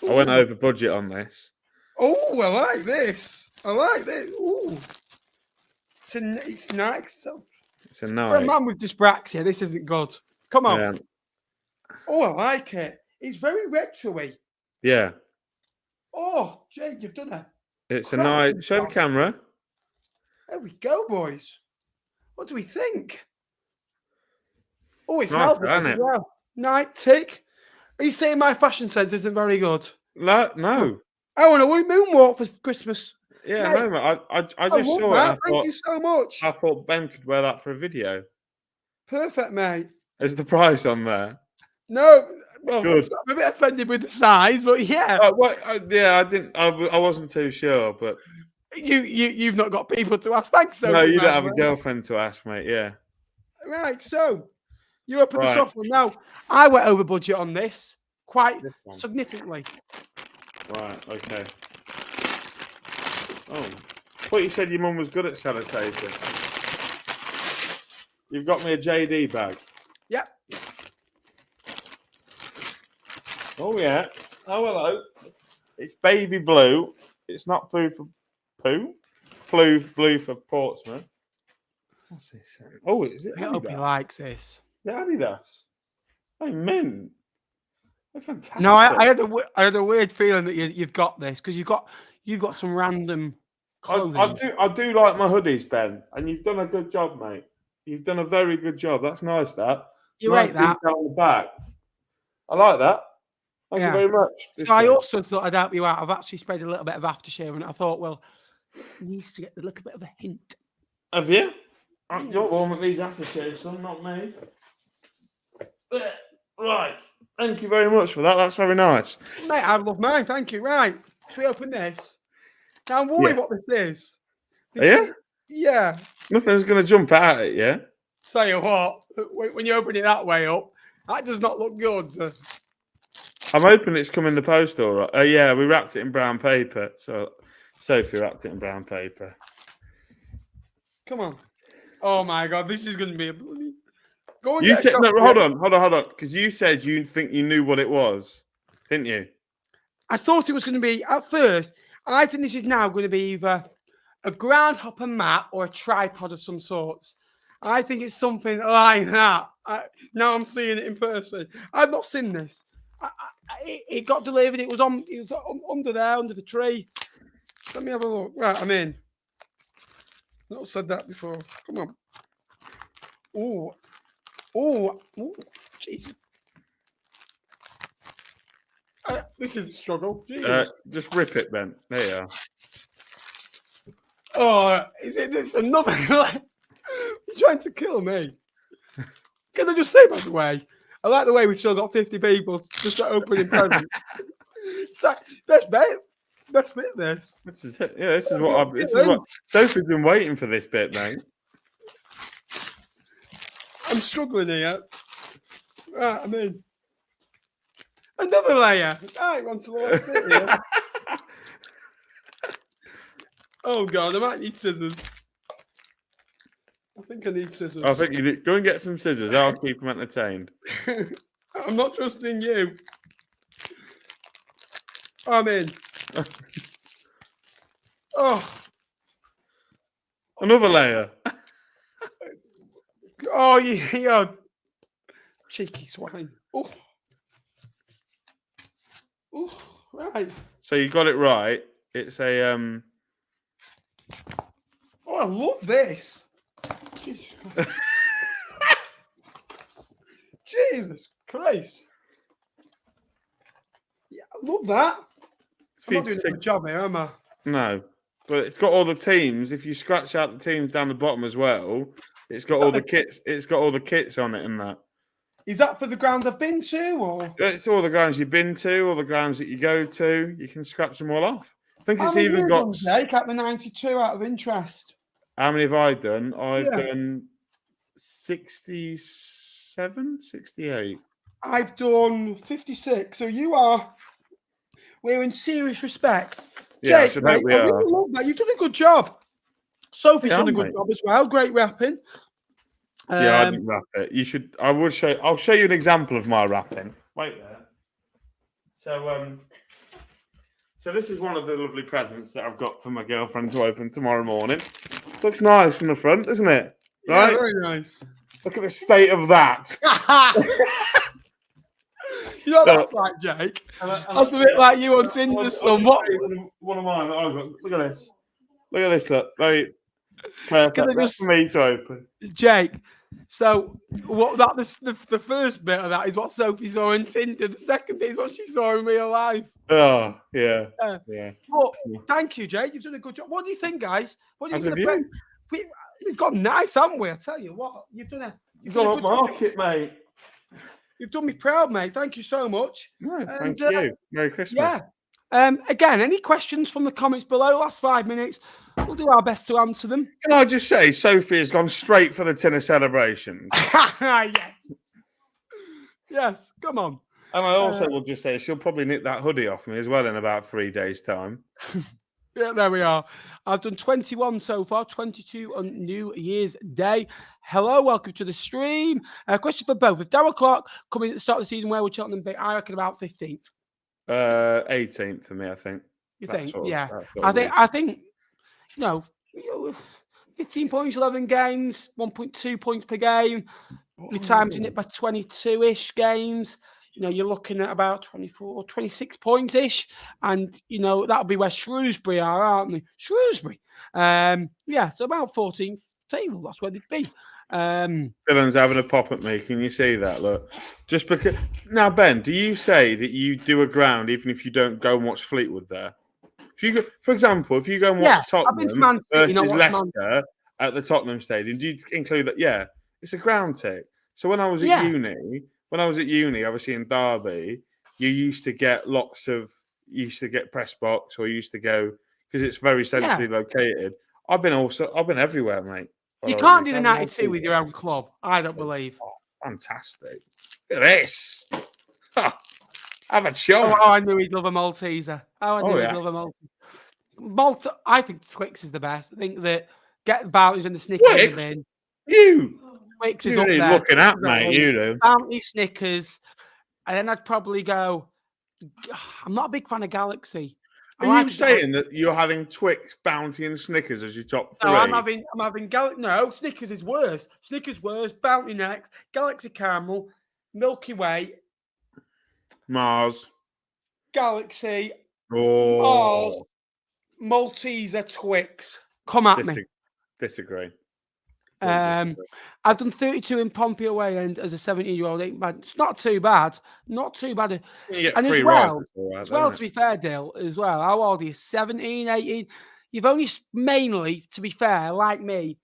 Ooh. I went over budget on this. Oh, I like this. Ooh. It's nice. It's a nice. For a man with dyspraxia, this isn't good. Come on. Yeah. Oh, I like it. It's very retro-y. Yeah. Oh, Jake, you've done it. It's a nice. Show the camera. There we go, boys. What do we think? Oh, it smells nice as well. Night tick. Are you saying my fashion sense isn't very good? No. I want a moonwalk for Christmas. Yeah, no, mate. I just saw it. Thank you so much. I thought Ben could wear that for a video. Perfect, mate. Is the price on there? No. Well, I'm a bit offended with the size, but yeah. I didn't. I wasn't too sure, but you've not got people to ask. Thanks, so no, you don't have a girlfriend to ask, mate. Yeah. Right. So you're up at the soft one now. I went over budget on this quite significantly. Right. Okay. Oh, I thought you said your mum was good at sanitation. You've got me a JD bag. Yep. Oh, yeah. Oh, hello. It's baby blue. It's not blue for poo. Blue for Portsmouth. What's this? Oh, is it Adidas? I hope he likes this. Yeah, Adidas. Hey, men. They're fantastic. No, I had a weird feeling that you've got this because you've got some random clothing. I do like my hoodies, Ben, and you've done a good job, mate. You've done a very good job. That's nice, that. You rate that. Down the back. I like that. Thank you very much. So I also thought I'd help you out. I've actually sprayed a little bit of aftershave, and I thought, well, he needs to get a little bit of a hint. Have you? You're the one that needs aftershave, son, not me. Right. Thank you very much for that. That's very nice. Mate, I love mine. Thank you. Right. Should we open this? Now, I'm worried what this is. Yeah. Nothing's going to jump out at you. Tell you what, when you open it that way up, that does not look good. I'm hoping it's come in the post all right. Yeah, we wrapped it in brown paper. So Sophie wrapped it in brown paper. Come on. Oh, my God. This is going to be a bloody... You said, no, hold on. Because you said you think you knew what it was, didn't you? I thought it was going to be, at first, I think this is now going to be either a groundhopper mat or a tripod of some sorts. I think it's something like that. Now I'm seeing it in person. I've not seen this. It got delivered. It was under there, under the tree. Let me have a look. Right, I'm in. Not said that before. Come on. Oh, jeez. This is a struggle. Just rip it, Ben. There you are. Oh, is it this another? You're trying to kill me. Can I just say, by the way, I like the way we've still got 50 people just opening presents. It's like, best bit. This. This is it. Yeah, this is what Sophie's been waiting for this bit, mate. I'm struggling here. Right, I'm in. Another layer. Right, on to the last bit here. Oh God, I might need scissors. I think I need scissors. I think you need, go and get some scissors. I'll keep them entertained. I'm not trusting you. I'm in. Oh. Another layer. Oh, yeah. Cheeky swine. Oh. Oh, right. So you got it right. It's a Oh, I love this. Jesus Christ. Yeah, I love that. I'm not doing a good job here, am I? No. But it's got all the teams. If you scratch out the teams down the bottom as well, it's got all the kits. It's got all the kits on it and that. Is that for the grounds I've been to, or it's all the grounds you've been to, all the grounds that you go to? You can scratch them all off. I think it's even got. Jake, at the 92 out of interest. How many have I done? I've done 67, 68. I've done 56. So we're in serious respect. Yeah, Jake, I really love that. You've done a good job. Sophie's done a good job as well. Great rapping. Yeah, I didn't rap it. You should. I will show. I'll show you an example of my rapping. Wait there. So this is one of the lovely presents that I've got for my girlfriend to open tomorrow morning. Looks nice from the front, doesn't it? Right? Yeah, very nice. Look at the state of that. You know what that's like, Jake? That's a bit like you on Tinder, son. What? One of mine that I've got. Look at this. Look at this. Look. Very perfect. That's for me to open. Jake. So what? The first bit of that is what Sophie saw on Tinder. The second bit is what she saw in real life. Oh yeah. Well, thank you, Jake. You've done a good job. What do you think, guys? What do you think? We've got nice, haven't we? I tell you what, you've got a market, mate. You've done me proud, mate. Thank you so much. No, thank you. Merry Christmas. Yeah. Again, any questions from the comments below? Last 5 minutes. We'll do our best to answer them. Can I just say, Sophie has gone straight for the tin of celebrations. Yes. Yes. Come on. And I also will just say she'll probably nick that hoodie off me as well in about 3 days' time. Yeah, there we are. I've done 21 so far, 22 on New Year's Day. Hello, welcome to the stream. Question for both. If Darryl Clark coming at the start of the season, where would Cheltenham be? I reckon about 15th. 18th for me, I think. You think? Yeah. I think, 15 points, 11 games, 1.2 points per game. We're timing it by 22-ish games. You're looking at about 24, 26 points-ish. And, that'll be where Shrewsbury are, aren't they? Shrewsbury. So about 14th table. That's where they'd be. Dylan's having a pop at me. Can you see that? Look. Just because. Now, Ben, do you say that you do a ground even if you don't go and watch Fleetwood there? If you go, for example, if you go and watch Tottenham versus Leicester at the Tottenham Stadium, do you include that? Yeah, it's a ground tick. So when I was at uni, obviously in Derby, you used to get press box, or you used to go because it's very centrally located. I've been everywhere, mate. You can't do the 92 with your own club. I don't believe. Oh, fantastic! Look at this. Have a show. Oh, I knew he'd love a Malteser. He'd love a Malteser. I think Twix is the best. I think that get the Bounties and the Snickers in the bin. Twix is up there. Looking at, mate. You do. Bounty, Snickers. And then I'd probably go. I'm not a big fan of Galaxy. Are you saying that you're having Twix, Bounty, and Snickers as your top three? No, I'm having No, Snickers is worse. Snickers worse. Bounty next. Galaxy Caramel, Milky Way, Mars, Galaxy, Mars, Malteser, Twix. Come at me. Disagree. I've done 32 in Pompey away, and as a 17-year-old, it's not too bad. Not too bad. You get and free as well, to be fair, Dale, as well, how old are you? 17, 18? You've only mainly, to be fair, like me,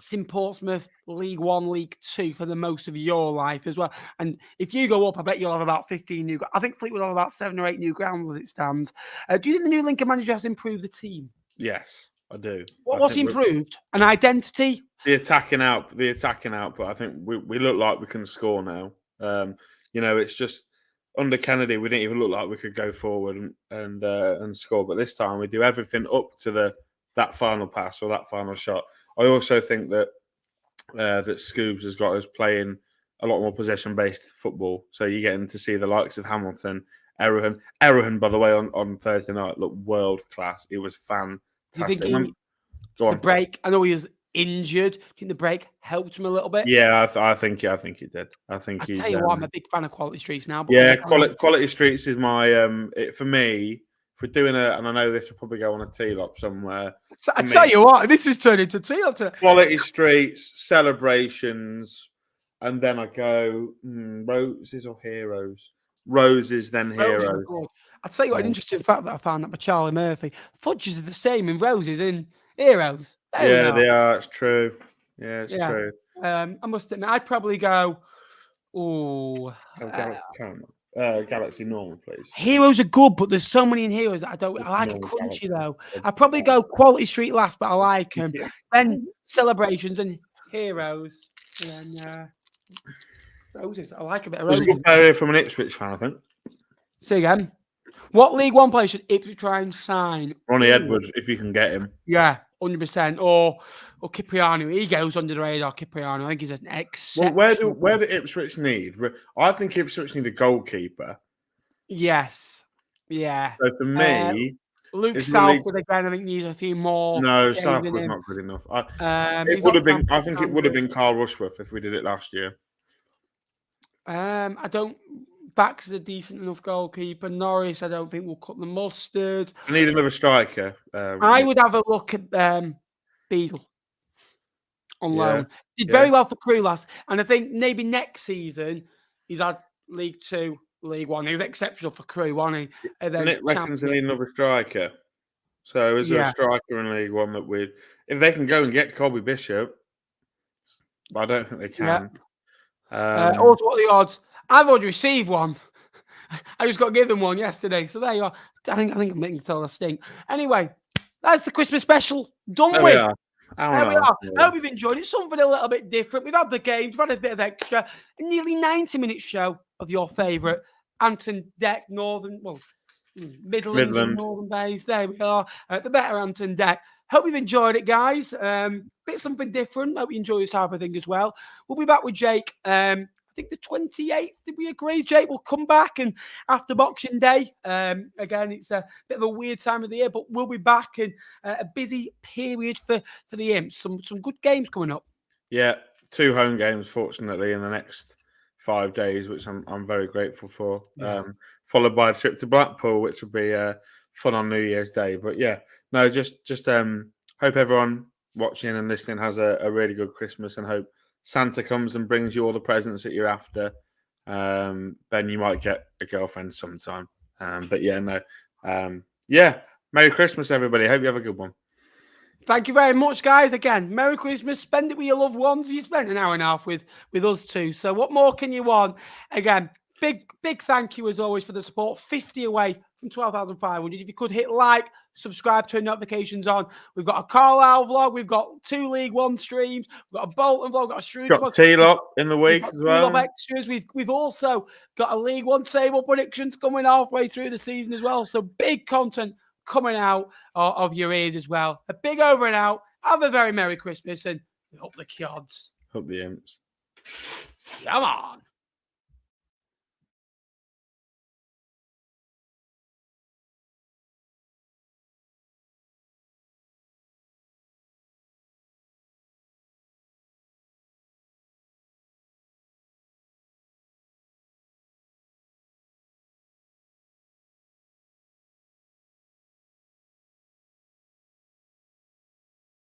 seen Portsmouth League 1, League 2 for the most of your life as well. And if you go up, I bet you'll have about 15 new. I think Fleetwood will have about 7 or 8 new grounds as it stands. Do you think the new Lincoln manager has improved the team? Yes, I do. What's improved? An identity? The attacking output. I think we look like we can score now. It's just under Kennedy, we didn't even look like we could go forward and score. But this time, we do everything up to that final pass or that final shot. I also think that Scoobs has got us playing a lot more possession-based football. So you're getting to see the likes of Hamilton, Errohan, by the way, on Thursday night looked world class. It was fantastic. Do you think the break? I know he was injured. Do you think the break helped him a little bit? Yeah, I think he did. I think I tell you what, I'm a big fan of Quality Streets now. But yeah, Quality Streets is my for me. If we're doing and I know this will probably go on a T-Lop somewhere. I tell you what, this is turning into T-Lop. Quality Streets, celebrations, and then I go Roses or Heroes. Roses, then Heroes. I'll tell you what, an interesting fact that I found out by Charlie Murphy. Fudges are the same in Roses and Heroes. They are. It's true. Yeah, it's true. I must admit, I'd probably go. Galaxy normal, please. Heroes are good, but there's so many in Heroes that I don't. I like a crunchy though. I'd probably go Quality Street last, but I like them. Then Celebrations and Heroes, and then Roses. I like a bit of Roses. There's a good player from an Ipswich fan, I think. Say again. What League One player should Ipswich try and sign? Ronnie Edwards, if you can get him. Yeah, 100%. Or Cipriano. He goes under the radar. Cipriano. I think he's an ex. Well, where do Ipswich need? I think Ipswich need a goalkeeper. Yes. Yeah. So for me, Luke Southwood again. I think needs a few more. No, Southwood's not good enough. It would have been. I think it would have been Carl Rushworth if we did it last year. I don't. Back's a decent enough goalkeeper. Norris, I don't think will cut the mustard. I need another striker. I would have a look at Beadle on loan. Did very well for Crewe last, and I think maybe next season he's had League 2, League 1. He was exceptional for Crewe, wasn't he? And then Nick reckons they need another striker. So is there a striker in League 1 that if they can go and get Colby Bishop, I don't think they can. Yeah. Also, what are the odds? I've already received one. I just got given one yesterday. So there you are. I think I'm making tell a stink. Anyway, that's the Christmas special done with. There we are. I hope you've enjoyed it. Something a little bit different. We've had the games. We've had a bit of extra. A nearly 90-minute show of your favourite Anton Deck, Midlands and Northern Bays. There we are. The better Anton Deck. Hope you've enjoyed it, guys. Bit something different. Hope you enjoy this type of thing as well. We'll be back with Jake. I think the 28th, did we agree, Jake? We'll come back and after Boxing Day. Again, it's a bit of a weird time of the year, but we'll be back in a busy period for the Imps. Some good games coming up. Yeah, 2 home games, fortunately, in the next 5 days, which I'm very grateful for. Yeah. Followed by a trip to Blackpool, which will be fun on New Year's Day. But yeah, no, just hope everyone watching and listening has a really good Christmas, and hope Santa comes and brings you all the presents that you're after. Then you might get a girlfriend sometime. But yeah, no. Merry Christmas, everybody. Hope you have a good one. Thank you very much, guys. Again, Merry Christmas. Spend it with your loved ones. You spent an hour and a half with us too. So what more can you want? Again, big thank you as always for the support. 50 away from 12,500. If you could hit like, subscribe, turn notifications on. We've got a Carlisle vlog. We've got 2 League 1 streams. We've got a Bolton vlog. We've got a Shrewsbury. Got T-Lop in the week as well. T-Lop extras. We've also got a League 1 table predictions coming halfway through the season as well. So big content coming out of your ears as well. A big over and out. Have a very Merry Christmas, and we hope the Kyods. Hope the Imps. Come on.